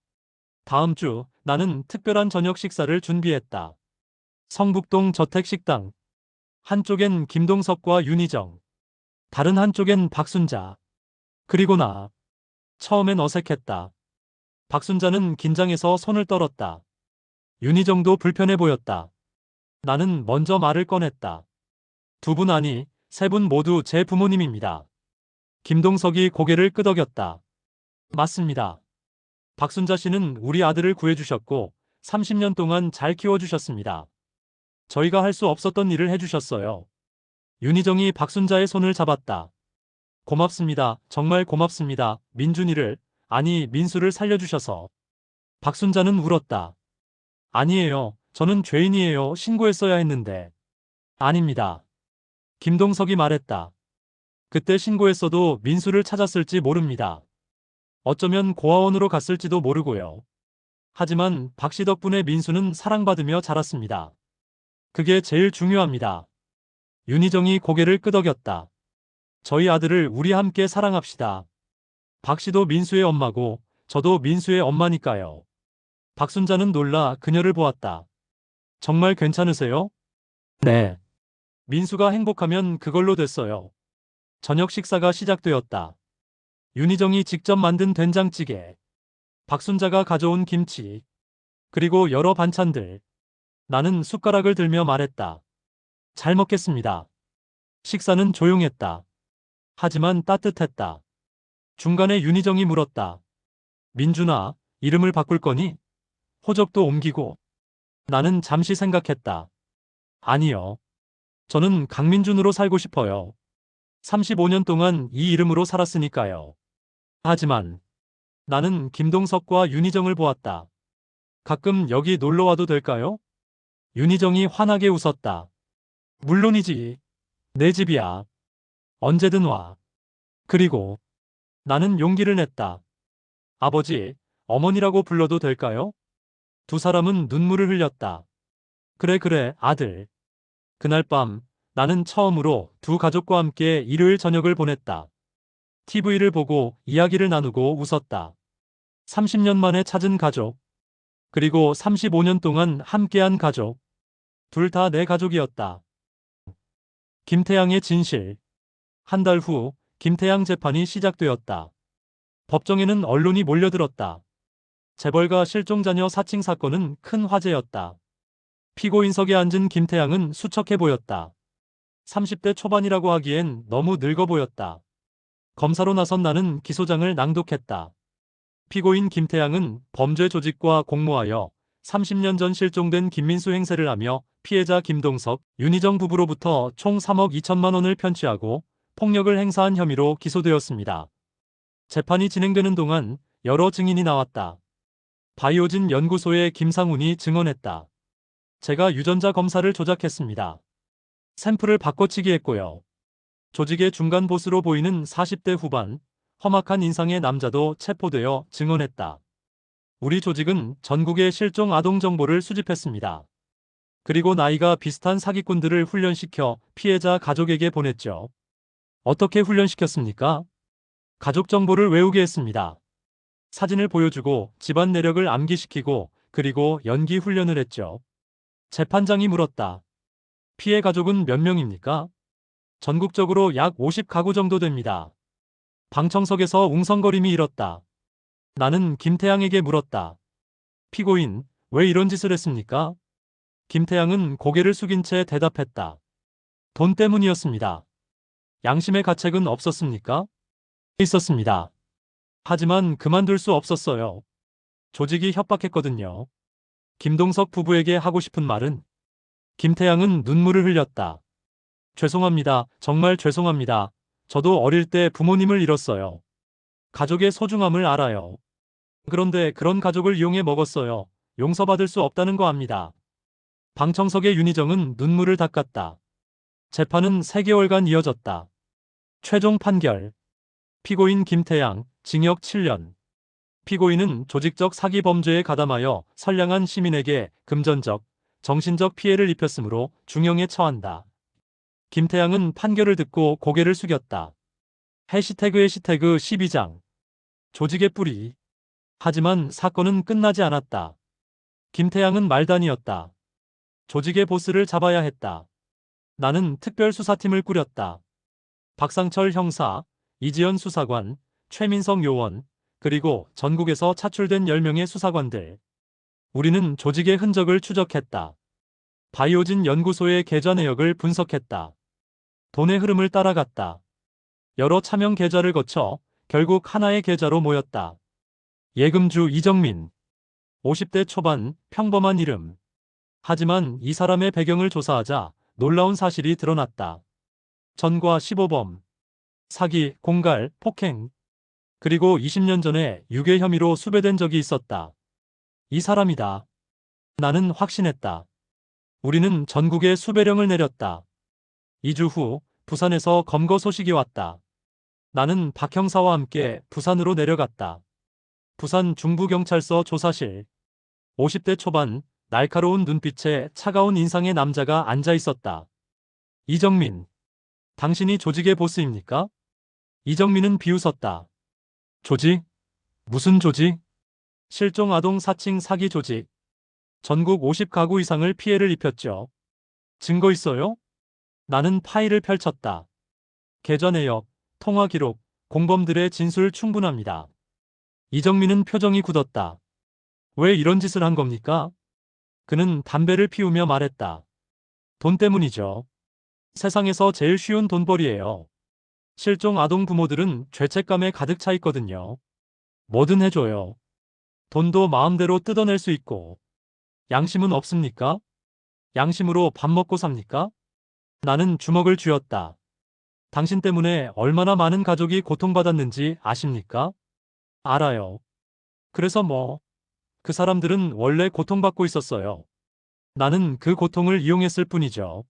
[SPEAKER 1] 다음 주 나는 특별한 저녁 식사를 준비했다. 성북동 저택식당. 한쪽엔 김동석과 윤희정. 다른 한쪽엔 박순자. 그리고 나. 처음엔 어색했다. 박순자는 긴장해서 손을 떨었다. 윤희정도 불편해 보였다. 나는 먼저 말을 꺼냈다. 두 분 아니, 세 분 모두 제 부모님입니다. 김동석이 고개를 끄덕였다. 맞습니다. 박순자 씨는 우리 아들을 구해주셨고 30년 동안 잘 키워주셨습니다. 저희가 할 수 없었던 일을 해주셨어요. 윤희정이 박순자의 손을 잡았다. 고맙습니다. 정말 고맙습니다. 민준이를, 아니 민수를 살려주셔서. 박순자는 울었다. 아니에요. 저는 죄인이에요. 신고했어야 했는데. 아닙니다. 김동석이 말했다. 그때 신고했어도 민수를 찾았을지 모릅니다. 어쩌면 고아원으로 갔을지도 모르고요. 하지만 박 씨 덕분에 민수는 사랑받으며 자랐습니다. 그게 제일 중요합니다. 윤희정이 고개를 끄덕였다. 저희 아들을 우리 함께 사랑합시다. 박 씨도 민수의 엄마고 저도 민수의 엄마니까요. 박순자는 놀라 그녀를 보았다. 정말 괜찮으세요? 네. 민수가 행복하면 그걸로 됐어요. 저녁 식사가 시작되었다. 윤희정이 직접 만든 된장찌개, 박순자가 가져온 김치, 그리고 여러 반찬들. 나는 숟가락을 들며 말했다. 잘 먹겠습니다. 식사는 조용했다. 하지만 따뜻했다. 중간에 윤희정이 물었다. 민준아, 이름을 바꿀 거니? 호적도 옮기고. 나는 잠시 생각했다. 아니요. 저는 강민준으로 살고 싶어요. 35년 동안 이 이름으로 살았으니까요. 하지만 나는 김동석과 윤희정을 보았다. 가끔 여기 놀러 와도 될까요? 윤희정이 환하게 웃었다. 물론이지. 내 집이야. 언제든 와. 그리고 나는 용기를 냈다. 아버지, 어머니라고 불러도 될까요? 두 사람은 눈물을 흘렸다. 그래, 그래, 아들. 그날 밤 나는 처음으로 두 가족과 함께 일요일 저녁을 보냈다. TV를 보고 이야기를 나누고 웃었다. 30년 만에 찾은 가족. 그리고 35년 동안 함께한 가족. 둘 다 내 가족이었다. 김태양의 진실. 한 달 후 김태양 재판이 시작되었다. 법정에는 언론이 몰려들었다. 재벌가 실종자녀 사칭 사건은 큰 화제였다. 피고인석에 앉은 김태양은 수척해 보였다. 30대 초반이라고 하기엔 너무 늙어 보였다. 검사로 나선 나는 기소장을 낭독했다. 피고인 김태양은 범죄 조직과 공모하여 30년 전 실종된 김민수 행세를 하며 피해자 김동석, 윤희정 부부로부터 총 3억 2천만 원을 편취하고 폭력을 행사한 혐의로 기소되었습니다. 재판이 진행되는 동안 여러 증인이 나왔다. 바이오진 연구소의 김상훈이 증언했다. 제가 유전자 검사를 조작했습니다. 샘플을 바꿔치기 했고요. 조직의 중간 보스로 보이는 40대 후반, 험악한 인상의 남자도 체포되어 증언했다. 우리 조직은 전국의 실종 아동 정보를 수집했습니다. 그리고 나이가 비슷한 사기꾼들을 훈련시켜 피해자 가족에게 보냈죠. 어떻게 훈련시켰습니까? 가족 정보를 외우게 했습니다. 사진을 보여주고 집안 내력을 암기시키고 그리고 연기 훈련을 했죠. 재판장이 물었다. 피해 가족은 몇 명입니까? 전국적으로 약 50가구 정도 됩니다. 방청석에서 웅성거림이 일었다. 나는 김태양에게 물었다. 피고인, 왜 이런 짓을 했습니까? 김태양은 고개를 숙인 채 대답했다. 돈 때문이었습니다. 양심의 가책은 없었습니까? 있었습니다. 하지만 그만둘 수 없었어요. 조직이 협박했거든요. 김동석 부부에게 하고 싶은 말은? 김태양은 눈물을 흘렸다. 죄송합니다. 정말 죄송합니다. 저도 어릴 때 부모님을 잃었어요. 가족의 소중함을 알아요. 그런데 그런 가족을 이용해 먹었어요. 용서받을 수 없다는 거 압니다. 방청석의 윤희정은 눈물을 닦았다. 재판은 3개월간 이어졌다. 최종 판결. 피고인 김태양, 징역 7년. 피고인은 조직적 사기 범죄에 가담하여 선량한 시민에게 금전적, 정신적 피해를 입혔으므로 중형에 처한다. 김태양은 판결을 듣고 고개를 숙였다. 해시태그 12장. 조직의 뿌리. 하지만 사건은 끝나지 않았다. 김태양은 말단이었다. 조직의 보스를 잡아야 했다. 나는 특별수사팀을 꾸렸다. 박상철 형사, 이지연 수사관, 최민성 요원, 그리고 전국에서 차출된 10명의 수사관들. 우리는 조직의 흔적을 추적했다. 바이오진 연구소의 계좌 내역을 분석했다. 돈의 흐름을 따라갔다. 여러 차명 계좌를 거쳐 결국 하나의 계좌로 모였다. 예금주 이정민. 50대 초반, 평범한 이름. 하지만 이 사람의 배경을 조사하자 놀라운 사실이 드러났다. 전과 15범, 사기, 공갈, 폭행. 그리고 20년 전에 유괴 혐의로 수배된 적이 있었다. 이 사람이다. 나는 확신했다. 우리는 전국에 수배령을 내렸다. 2주 후 부산에서 검거 소식이 왔다. 나는 박 형사와 함께 부산으로 내려갔다. 부산 중부경찰서 조사실. 50대 초반, 날카로운 눈빛에 차가운 인상의 남자가 앉아 있었다. 이정민. 당신이 조직의 보스입니까? 이정민은 비웃었다. 조직? 무슨 조직? 실종 아동 사칭 사기 조직. 전국 50가구 이상을 피해를 입혔죠. 증거 있어요? 나는 파일을 펼쳤다. 계좌 내역, 통화 기록, 공범들의 진술 충분합니다. 이정민은 표정이 굳었다. 왜 이런 짓을 한 겁니까? 그는 담배를 피우며 말했다. 돈 때문이죠. 세상에서 제일 쉬운 돈벌이예요. 실종 아동 부모들은 죄책감에 가득 차 있거든요. 뭐든 해줘요. 돈도 마음대로 뜯어낼 수 있고. 양심은 없습니까? 양심으로 밥 먹고 삽니까? 나는 주먹을 쥐었다. 당신 때문에 얼마나 많은 가족이 고통받았는지 아십니까? 알아요. 그래서 뭐, 그 사람들은 원래 고통받고 있었어요. 나는 그 고통을 이용했을 뿐이죠.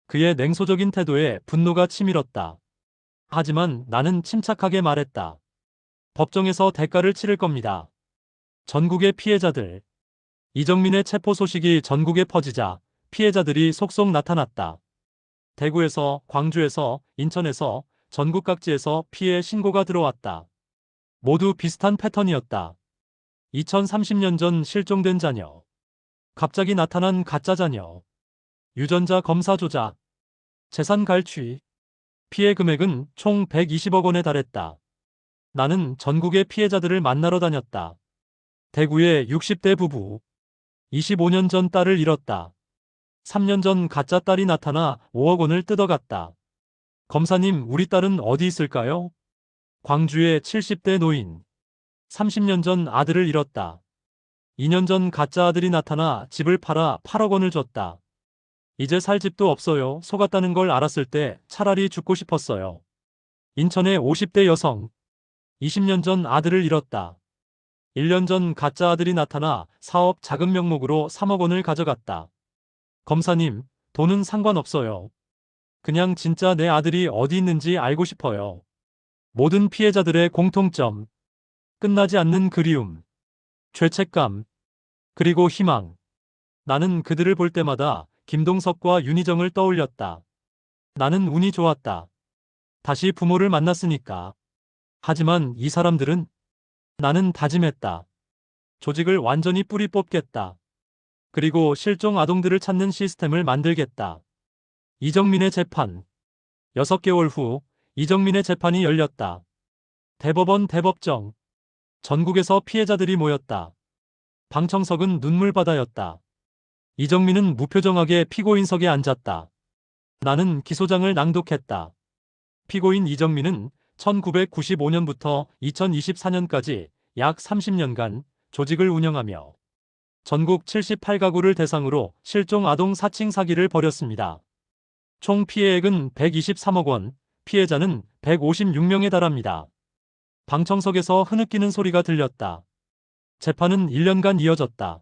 [SPEAKER 1] 그의 냉소적인 태도에 분노가 치밀었다. 하지만 나는 침착하게 말했다. 법정에서 대가를 치를 겁니다. 전국의 피해자들. 이정민의 체포 소식이 전국에 퍼지자 피해자들이 속속 나타났다. 대구에서, 광주에서, 인천에서, 전국 각지에서 피해 신고가 들어왔다. 모두 비슷한 패턴이었다. 2030년 전 실종된 자녀. 갑자기 나타난 가짜 자녀. 유전자 검사 조작. 재산 갈취. 피해 금액은 총 120억 원에 달했다. 나는 전국의 피해자들을 만나러 다녔다. 대구의 60대 부부. 25년 전 딸을 잃었다. 3년 전 가짜 딸이 나타나 5억 원을 뜯어갔다. 검사님, 우리 딸은 어디 있을까요? 광주의 70대 노인. 30년 전 아들을 잃었다. 2년 전 가짜 아들이 나타나 집을 팔아 8억 원을 줬다. 이제 살 집도 없어요. 속았다는 걸 알았을 때 차라리 죽고 싶었어요. 인천의 50대 여성. 20년 전 아들을 잃었다. 1년 전 가짜 아들이 나타나 사업 자금 명목으로 3억 원을 가져갔다. 검사님, 돈은 상관없어요. 그냥 진짜 내 아들이 어디 있는지 알고 싶어요. 모든 피해자들의 공통점. 끝나지 않는 그리움, 죄책감, 그리고 희망. 나는 그들을 볼 때마다 김동석과 윤희정을 떠올렸다. 나는 운이 좋았다. 다시 부모를 만났으니까. 하지만 이 사람들은. 나는 다짐했다. 조직을 완전히 뿌리 뽑겠다. 그리고 실종 아동들을 찾는 시스템을 만들겠다. 이정민의 재판. 6개월 후 이정민의 재판이 열렸다. 대법원 대법정. 전국에서 피해자들이 모였다. 방청석은 눈물바다였다. 이정민은 무표정하게 피고인석에 앉았다. 나는 기소장을 낭독했다. 피고인 이정민은 1995년부터 2024년까지 약 30년간 조직을 운영하며 전국 78가구를 대상으로 실종 아동 사칭 사기를 벌였습니다. 총 피해액은 123억 원, 피해자는 156명에 달합니다. 방청석에서 흐느끼는 소리가 들렸다. 재판은 1년간 이어졌다.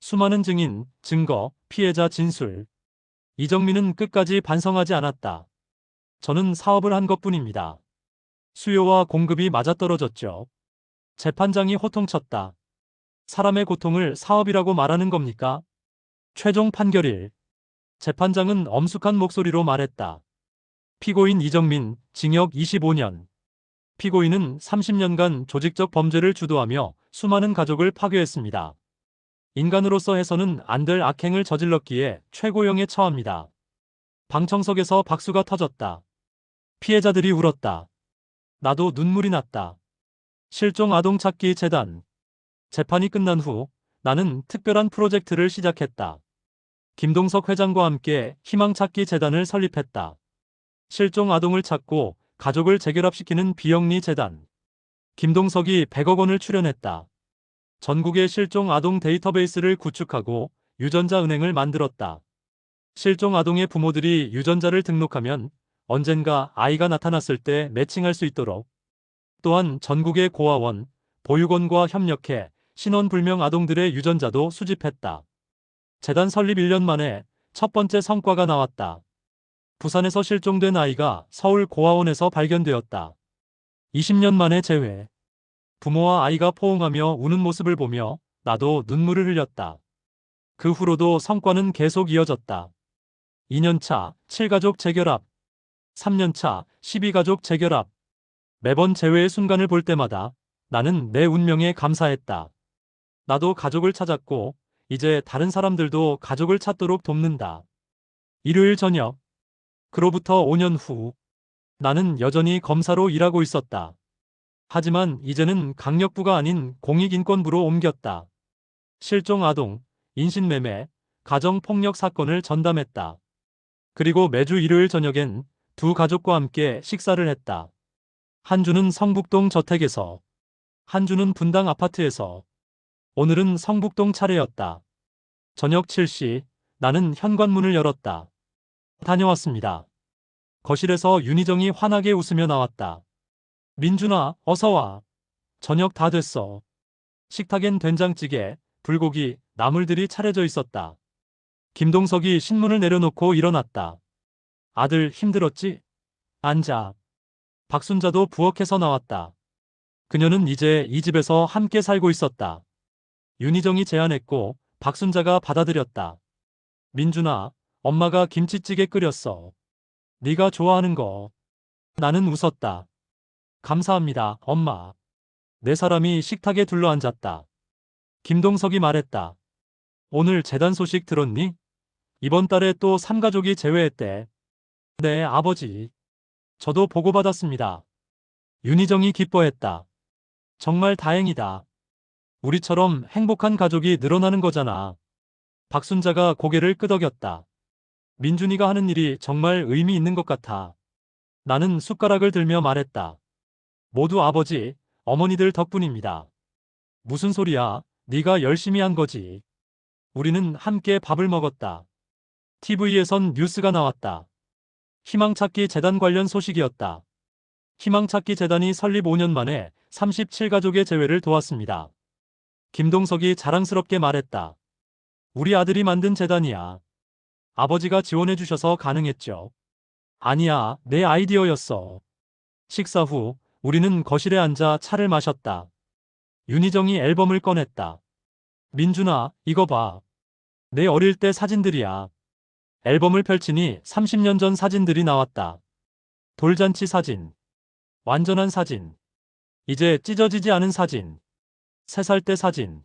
[SPEAKER 1] 수많은 증인, 증거, 피해자 진술. 이정민은 끝까지 반성하지 않았다. 저는 사업을 한 것뿐입니다. 수요와 공급이 맞아떨어졌죠. 재판장이 호통쳤다. 사람의 고통을 사업이라고 말하는 겁니까? 최종 판결일. 재판장은 엄숙한 목소리로 말했다. 피고인 이정민, 징역 25년. 피고인은 30년간 조직적 범죄를 주도하며 수많은 가족을 파괴했습니다. 인간으로서 해서는 안 될 악행을 저질렀기에 최고형에 처합니다. 방청석에서 박수가 터졌다. 피해자들이 울었다. 나도 눈물이 났다. 실종 아동 찾기 재단. 재판이 끝난 후 나는 특별한 프로젝트를 시작했다. 김동석 회장과 함께 희망찾기 재단을 설립했다. 실종 아동을 찾고 가족을 재결합시키는 비영리 재단. 김동석이 100억 원을 출연했다. 전국의 실종 아동 데이터베이스를 구축하고 유전자 은행을 만들었다. 실종 아동의 부모들이 유전자를 등록하면 언젠가 아이가 나타났을 때 매칭할 수 있도록. 또한 전국의 고아원, 보육원과 협력해 신원불명 아동들의 유전자도 수집했다. 재단 설립 1년 만에 첫 번째 성과가 나왔다. 부산에서 실종된 아이가 서울 고아원에서 발견되었다. 20년 만에 재회. 부모와 아이가 포옹하며 우는 모습을 보며 나도 눈물을 흘렸다. 그 후로도 성과는 계속 이어졌다. 2년차 7가족 재결합, 3년차 12가족 재결합. 매번 재회의 순간을 볼 때마다 나는 내 운명에 감사했다. 나도 가족을 찾았고 이제 다른 사람들도 가족을 찾도록 돕는다. 일요일 저녁. 그로부터 5년 후 나는 여전히 검사로 일하고 있었다. 하지만 이제는 강력부가 아닌 공익인권부로 옮겼다. 실종 아동, 인신매매, 가정폭력 사건을 전담했다. 그리고 매주 일요일 저녁엔 두 가족과 함께 식사를 했다. 한 주는 성북동 저택에서, 한 주는 분당 아파트에서. 오늘은 성북동 차례였다. 저녁 7시 나는 현관문을 열었다. 다녀왔습니다. 거실에서 윤희정이 환하게 웃으며 나왔다. 민준아, 어서 와. 저녁 다 됐어. 식탁엔 된장찌개, 불고기, 나물들이 차려져 있었다. 김동석이 신문을 내려놓고 일어났다. 아들 힘들었지? 앉아. 박순자도 부엌에서 나왔다. 그녀는 이제 이 집에서 함께 살고 있었다. 윤희정이 제안했고 박순자가 받아들였다. 민준아, 엄마가 김치찌개 끓였어. 네가 좋아하는 거. 나는 웃었다. 감사합니다, 엄마. 네 사람이 식탁에 둘러앉았다. 김동석이 말했다. 오늘 재단 소식 들었니? 이번 달에 또 3가족이 제외했대. 네, 아버지. 저도 보고받았습니다. 윤희정이 기뻐했다. 정말 다행이다. 우리처럼 행복한 가족이 늘어나는 거잖아. 박순자가 고개를 끄덕였다. 민준이가 하는 일이 정말 의미 있는 것 같아. 나는 숟가락을 들며 말했다. 모두 아버지, 어머니들 덕분입니다. 무슨 소리야? 네가 열심히 한 거지. 우리는 함께 밥을 먹었다. TV에선 뉴스가 나왔다. 희망찾기 재단 관련 소식이었다. 희망찾기 재단이 설립 5년 만에 37가족의 재회를 도왔습니다. 김동석이 자랑스럽게 말했다. 우리 아들이 만든 재단이야. 아버지가 지원해 주셔서 가능했죠. 아니야, 내 아이디어였어. 식사 후 우리는 거실에 앉아 차를 마셨다. 윤희정이 앨범을 꺼냈다. 민준아, 이거 봐. 내 어릴 때 사진들이야. 앨범을 펼치니 30년 전 사진들이 나왔다. 돌잔치 사진. 완전한 사진. 이제 찢어지지 않은 사진. 3살 때 사진.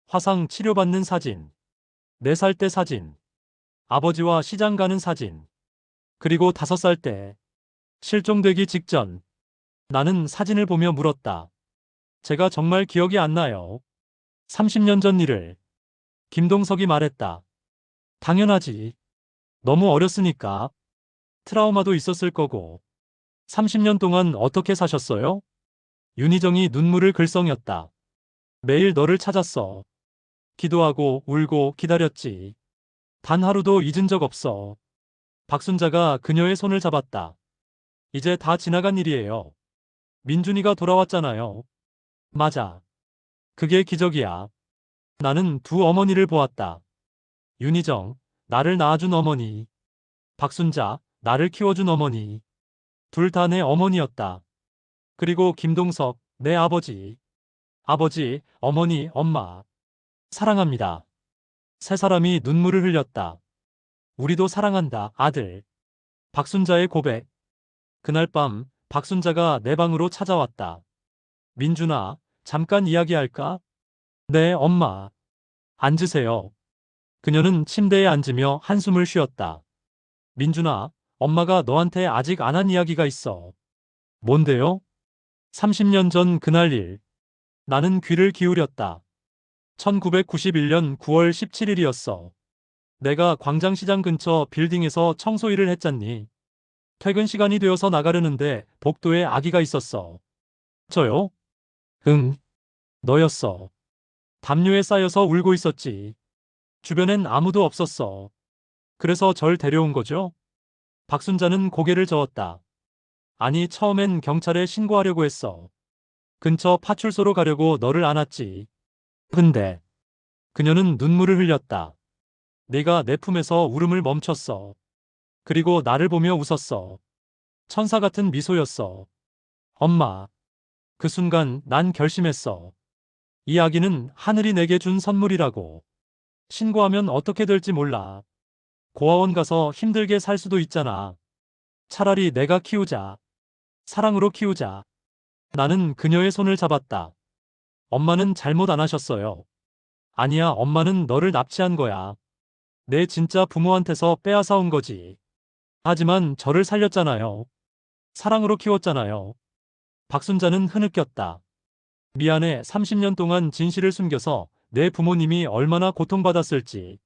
[SPEAKER 1] 화상 치료받는 사진. 4살 때 사진. 아버지와 시장 가는 사진. 그리고 5살 때. 실종되기 직전. 나는 사진을 보며 물었다. 제가 정말 기억이 안 나요. 30년 전 일을. 김동석이 말했다. 당연하지. 너무 어렸으니까. 트라우마도 있었을 거고. 30년 동안 어떻게 사셨어요? 윤희정이 눈물을 글썽였다. 매일 너를 찾았어. 기도하고 울고 기다렸지. 단 하루도 잊은 적 없어. 박순자가 그녀의 손을 잡았다. 이제 다 지나간 일이에요. 민준이가 돌아왔잖아요. 맞아. 그게 기적이야. 나는 두 어머니를 보았다. 윤희정, 나를 낳아준 어머니. 박순자, 나를 키워준 어머니. 둘 다 내 어머니였다. 그리고 김동석, 내 아버지. 아버지, 어머니, 엄마. 사랑합니다. 세 사람이 눈물을 흘렸다. 우리도 사랑한다, 아들. 박순자의 고백. 그날 밤 박순자가 내 방으로 찾아왔다. 민준아, 잠깐 이야기할까? 네, 엄마. 앉으세요. 그녀는 침대에 앉으며 한숨을 쉬었다. 민준아, 엄마가 너한테 아직 안 한 이야기가 있어. 뭔데요? 30년 전 그날 일. 나는 귀를 기울였다. 1991년 9월 17일이었어. 내가 광장시장 근처 빌딩에서 청소 일을 했잖니. 퇴근 시간이 되어서 나가려는데 복도에 아기가 있었어. 저요? 응, 너였어. 담요에 쌓여서 울고 있었지. 주변엔 아무도 없었어. 그래서 절 데려온 거죠? 박순자는 고개를 저었다. 아니, 처음엔 경찰에 신고하려고 했어. 근처 파출소로 가려고 너를 안았지. 근데 그녀는 눈물을 흘렸다. 네가 내 품에서 울음을 멈췄어. 그리고 나를 보며 웃었어. 천사 같은 미소였어. 엄마. 그 순간 난 결심했어. 이 아기는 하늘이 내게 준 선물이라고. 신고하면 어떻게 될지 몰라. 고아원 가서 힘들게 살 수도 있잖아. 차라리 내가 키우자. 사랑으로 키우자. 나는 그녀의 손을 잡았다. 엄마는 잘못 안 하셨어요. 아니야, 엄마는 너를 납치한 거야. 내 진짜 부모한테서 빼앗아온 거지. 하지만 저를 살렸잖아요. 사랑으로 키웠잖아요. 박순자는 흐느꼈다. 미안해, 30년 동안 진실을 숨겨서 내 부모님이 얼마나 고통받았을지.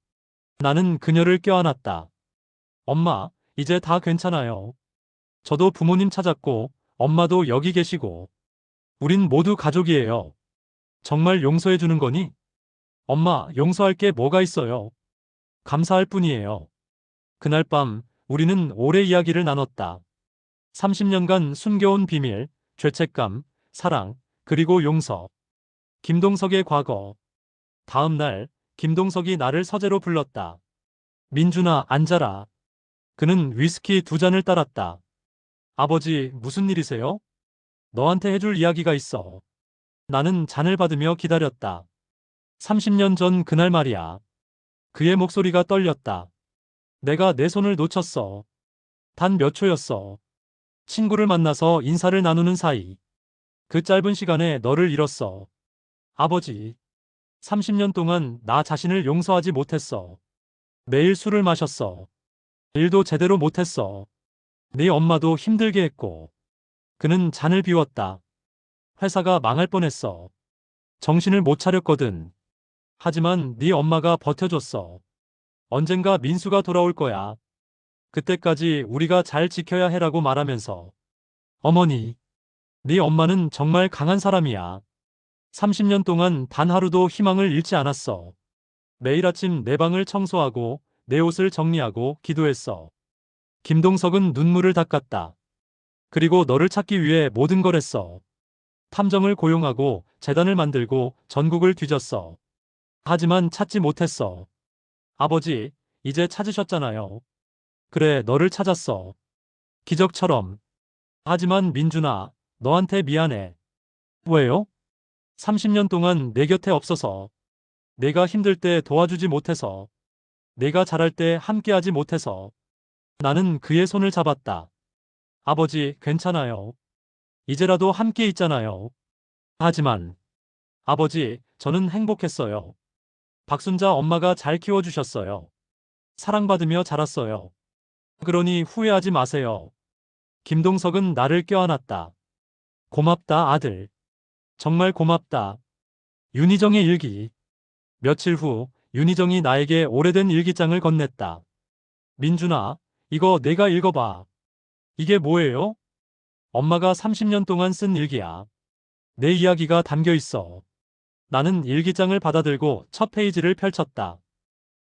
[SPEAKER 1] 나는 그녀를 껴안았다. 엄마, 이제 다 괜찮아요. 저도 부모님 찾았고, 엄마도 여기 계시고, 우린 모두 가족이에요. 정말 용서해 주는 거니? 엄마, 용서할 게 뭐가 있어요? 감사할 뿐이에요. 그날 밤, 우리는 오래 이야기를 나눴다. 30년간 숨겨온 비밀, 죄책감, 사랑, 그리고 용서. 김동석의 과거. 다음 날, 김동석이 나를 서재로 불렀다. 민준아, 앉아라. 그는 위스키 2잔을 따랐다. 아버지, 무슨 일이세요? 너한테 해줄 이야기가 있어. 나는 잔을 받으며 기다렸다. 30년 전 그날 말이야. 그의 목소리가 떨렸다. 내가 내 손을 놓쳤어. 단 몇 초였어. 친구를 만나서 인사를 나누는 사이. 그 짧은 시간에 너를 잃었어. 아버지, 30년 동안 나 자신을 용서하지 못했어. 매일 술을 마셨어. 일도 제대로 못했어. 네 엄마도 힘들게 했고. 그는 잔을 비웠다. 회사가 망할 뻔했어. 정신을 못 차렸거든. 하지만 네 엄마가 버텨줬어. 언젠가 민수가 돌아올 거야. 그때까지 우리가 잘 지켜야 해라고 말하면서. 어머니, 네 엄마는 정말 강한 사람이야. 30년 동안 단 하루도 희망을 잃지 않았어. 매일 아침 내 방을 청소하고 내 옷을 정리하고 기도했어. 김동석은 눈물을 닦았다. 그리고 너를 찾기 위해 모든 걸 했어. 탐정을 고용하고 재단을 만들고 전국을 뒤졌어. 하지만 찾지 못했어. 아버지, 이제 찾으셨잖아요. 그래, 너를 찾았어. 기적처럼. 하지만 민준아, 너한테 미안해. 왜요? 30년 동안 내 곁에 없어서. 내가 힘들 때 도와주지 못해서. 내가 잘할 때 함께하지 못해서. 나는 그의 손을 잡았다. 아버지, 괜찮아요. 이제라도 함께 있잖아요. 하지만, 아버지, 저는 행복했어요. 박순자 엄마가 잘 키워주셨어요. 사랑받으며 자랐어요. 그러니 후회하지 마세요. 김동석은 나를 껴안았다. 고맙다, 아들. 정말 고맙다. 윤희정의 일기. 며칠 후, 윤희정이 나에게 오래된 일기장을 건넸다. 민준아, 이거 내가 읽어봐. 이게 뭐예요? 엄마가 30년 동안 쓴 일기야. 내 이야기가 담겨 있어. 나는 일기장을 받아들고 첫 페이지를 펼쳤다.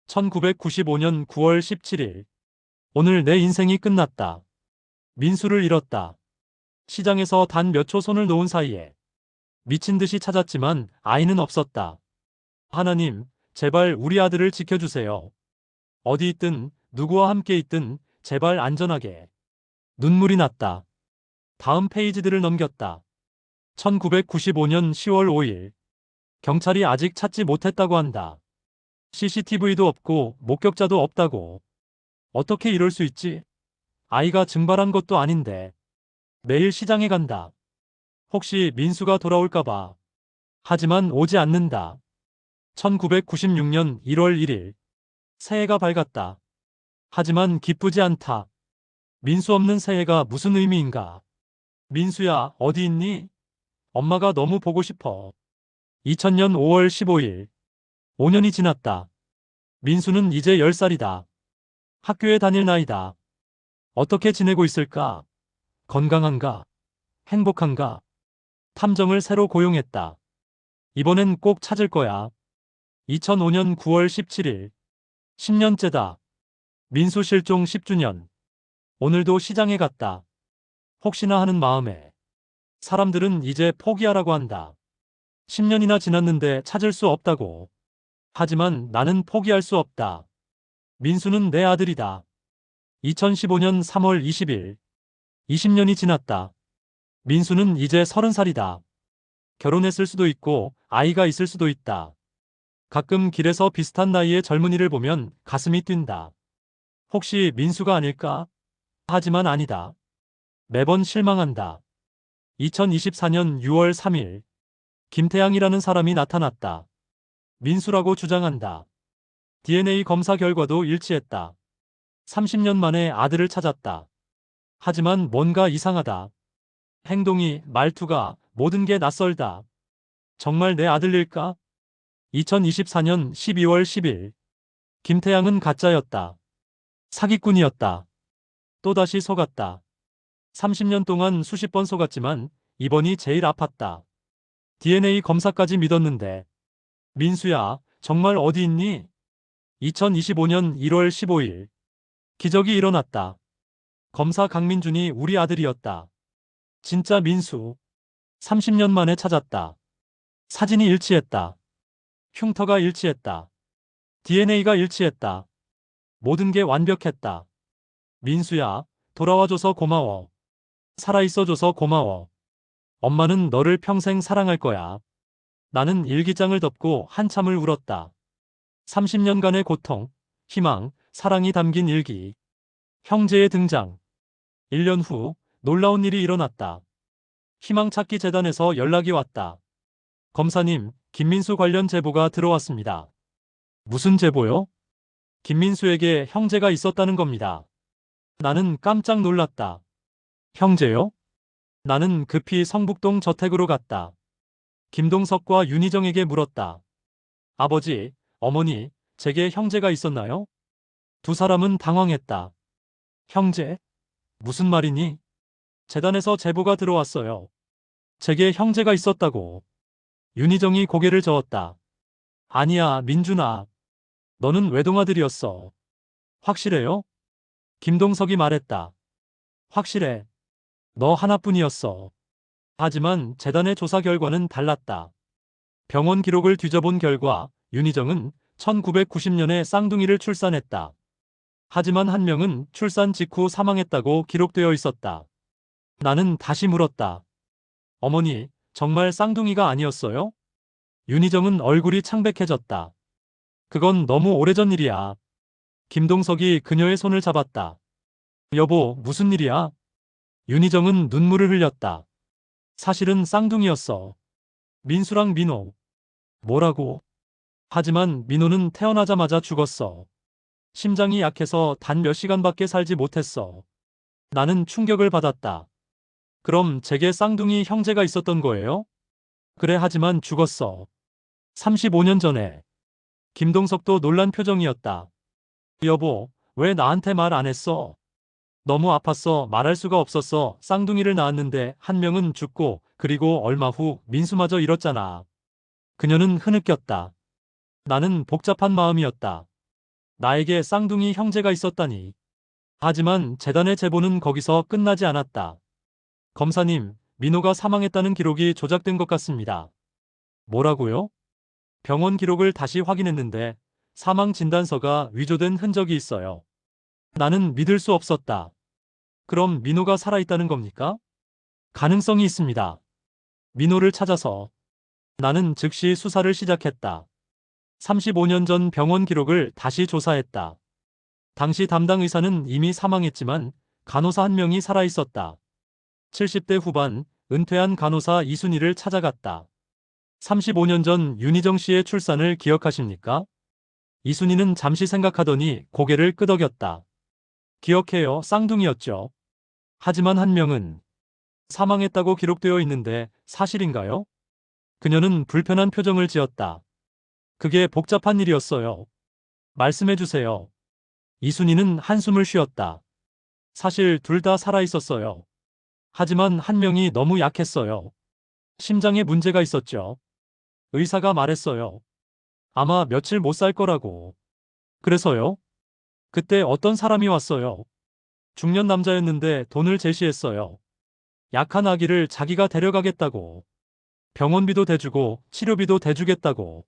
[SPEAKER 1] 1995년 9월 17일. 오늘 내 인생이 끝났다. 민수를 잃었다. 시장에서 단 몇 초 손을 놓은 사이에. 미친 듯이 찾았지만 아이는 없었다. 하나님, 제발 우리 아들을 지켜주세요. 어디 있든, 누구와 함께 있든, 제발 안전하게. 눈물이 났다. 다음 페이지들을 넘겼다. 1995년 10월 5일. 경찰이 아직 찾지 못했다고 한다. CCTV도 없고 목격자도 없다고. 어떻게 이럴 수 있지? 아이가 증발한 것도 아닌데. 매일 시장에 간다. 혹시 민수가 돌아올까봐. 하지만 오지 않는다. 1996년 1월 1일. 새해가 밝았다. 하지만 기쁘지 않다. 민수 없는 새해가 무슨 의미인가? 민수야, 어디 있니? 엄마가 너무 보고 싶어. 2000년 5월 15일. 5년이 지났다. 민수는 이제 10살이다. 학교에 다닐 나이다. 어떻게 지내고 있을까? 건강한가? 행복한가? 탐정을 새로 고용했다. 이번엔 꼭 찾을 거야. 2005년 9월 17일. 10년째다. 민수 실종 10주년. 오늘도 시장에 갔다. 혹시나 하는 마음에. 사람들은 이제 포기하라고 한다. 10년이나 지났는데 찾을 수 없다고. 하지만 나는 포기할 수 없다. 민수는 내 아들이다. 2015년 3월 20일. 20년이 지났다. 민수는 이제 30살이다. 결혼했을 수도 있고 아이가 있을 수도 있다. 가끔 길에서 비슷한 나이의 젊은이를 보면 가슴이 뛴다. 혹시 민수가 아닐까? 하지만 아니다. 매번 실망한다. 2024년 6월 3일. 김태양이라는 사람이 나타났다. 민수라고 주장한다. DNA 검사 결과도 일치했다. 30년 만에 아들을 찾았다. 하지만 뭔가 이상하다. 행동이, 말투가, 모든 게 낯설다. 정말 내 아들일까? 2024년 12월 10일. 김태양은 가짜였다. 사기꾼이었다. 또다시 속았다. 30년 동안 수십 번 속았지만 이번이 제일 아팠다. DNA 검사까지 믿었는데. 민수야, 정말 어디 있니? 2025년 1월 15일. 기적이 일어났다. 검사 강민준이 우리 아들이었다. 진짜 민수. 30년 만에 찾았다. 사진이 일치했다. 흉터가 일치했다. DNA가 일치했다. 모든 게 완벽했다. 민수야, 돌아와줘서 고마워. 살아있어줘서 고마워. 엄마는 너를 평생 사랑할 거야. 나는 일기장을 덮고 한참을 울었다. 30년간의 고통, 희망, 사랑이 담긴 일기. 형제의 등장. 1년 후 놀라운 일이 일어났다. 희망찾기 재단에서 연락이 왔다. 검사님, 김민수 관련 제보가 들어왔습니다. 무슨 제보요? 김민수에게 형제가 있었다는 겁니다. 나는 깜짝 놀랐다. 형제요? 나는 급히 성북동 저택으로 갔다. 김동석과 윤희정에게 물었다. 아버지, 어머니, 제게 형제가 있었나요? 두 사람은 당황했다. 형제? 무슨 말이니? 재단에서 제보가 들어왔어요. 제게 형제가 있었다고. 윤희정이 고개를 저었다. 아니야, 민준아. 너는 외동아들이었어. 확실해요? 김동석이 말했다. 확실해. 너 하나뿐이었어. 하지만 재단의 조사 결과는 달랐다. 병원 기록을 뒤져본 결과 윤희정은 1990년에 쌍둥이를 출산했다. 하지만 한 명은 출산 직후 사망했다고 기록되어 있었다. 나는 다시 물었다. 어머니, 정말 쌍둥이가 아니었어요? 윤희정은 얼굴이 창백해졌다. 그건 너무 오래전 일이야. 김동석이 그녀의 손을 잡았다. 여보, 무슨 일이야? 윤희정은 눈물을 흘렸다. 사실은 쌍둥이였어. 민수랑 민호. 뭐라고? 하지만 민호는 태어나자마자 죽었어. 심장이 약해서 단 몇 시간밖에 살지 못했어. 나는 충격을 받았다. 그럼 제게 쌍둥이 형제가 있었던 거예요? 그래, 하지만 죽었어. 35년 전에. 김동석도 놀란 표정이었다. 여보, 왜 나한테 말 안 했어? 너무 아팠어. 말할 수가 없었어. 쌍둥이를 낳았는데 한 명은 죽고 그리고 얼마 후 민수마저 잃었잖아. 그녀는 흐느꼈다. 나는 복잡한 마음이었다. 나에게 쌍둥이 형제가 있었다니. 하지만 재단의 제보는 거기서 끝나지 않았다. 검사님, 민호가 사망했다는 기록이 조작된 것 같습니다. 뭐라고요? 병원 기록을 다시 확인했는데 사망 진단서가 위조된 흔적이 있어요. 나는 믿을 수 없었다. 그럼 민호가 살아있다는 겁니까? 가능성이 있습니다. 민호를 찾아서. 나는 즉시 수사를 시작했다. 35년 전 병원 기록을 다시 조사했다. 당시 담당 의사는 이미 사망했지만 간호사 한 명이 살아있었다. 70대 후반 은퇴한 간호사 이순희를 찾아갔다. 35년 전 윤희정 씨의 출산을 기억하십니까? 이순희는 잠시 생각하더니 고개를 끄덕였다. 기억해요. 쌍둥이였죠. 하지만 한 명은 사망했다고 기록되어 있는데 사실인가요? 그녀는 불편한 표정을 지었다. 그게 복잡한 일이었어요. 말씀해 주세요. 이순희는 한숨을 쉬었다. 사실 둘 다 살아있었어요. 하지만 한 명이 너무 약했어요. 심장에 문제가 있었죠. 의사가 말했어요. 아마 며칠 못 살 거라고. 그래서요? 그때 어떤 사람이 왔어요. 중년 남자였는데 돈을 제시했어요. 약한 아기를 자기가 데려가겠다고. 병원비도 대주고 치료비도 대주겠다고.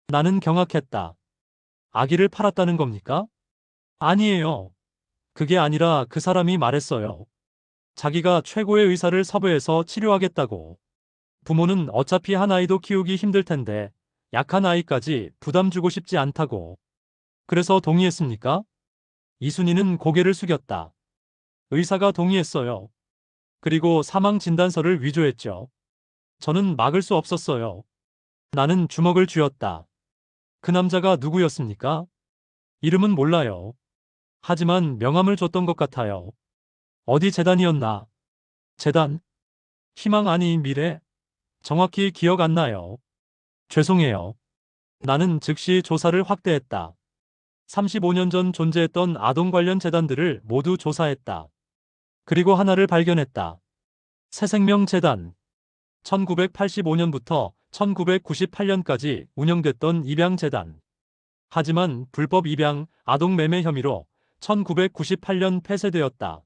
[SPEAKER 1] 나는 경악했다. 아기를 팔았다는 겁니까? 아니에요. 그게 아니라 그 사람이 말했어요. 자기가 최고의 의사를 섭외해서 치료하겠다고. 부모는 어차피 한 아이도 키우기 힘들 텐데 약한 아이까지 부담 주고 싶지 않다고. 그래서 동의했습니까? 이순희는 고개를 숙였다. 의사가 동의했어요. 그리고 사망 진단서를 위조했죠. 저는 막을 수 없었어요. 나는 주먹을 쥐었다. 그 남자가 누구였습니까? 이름은 몰라요. 하지만 명함을 줬던 것 같아요. 어디 재단이었나? 재단? 희망 아니 미래? 정확히 기억 안 나요. 죄송해요. 나는 즉시 조사를 확대했다. 35년 전 존재했던 아동 관련 재단들을 모두 조사했다. 그리고 하나를 발견했다. 새생명재단. 1985년부터 1998년까지 운영됐던 입양재단. 하지만 불법 입양, 아동 매매 혐의로 1998년 폐쇄되었다.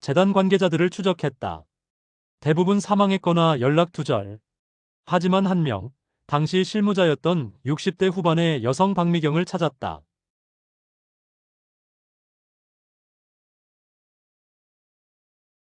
[SPEAKER 1] 재단 관계자들을 추적했다. 대부분 사망했거나 연락 두절. 하지만 한 명, 당시 실무자였던 60대 후반의 여성 박미경을 찾았다.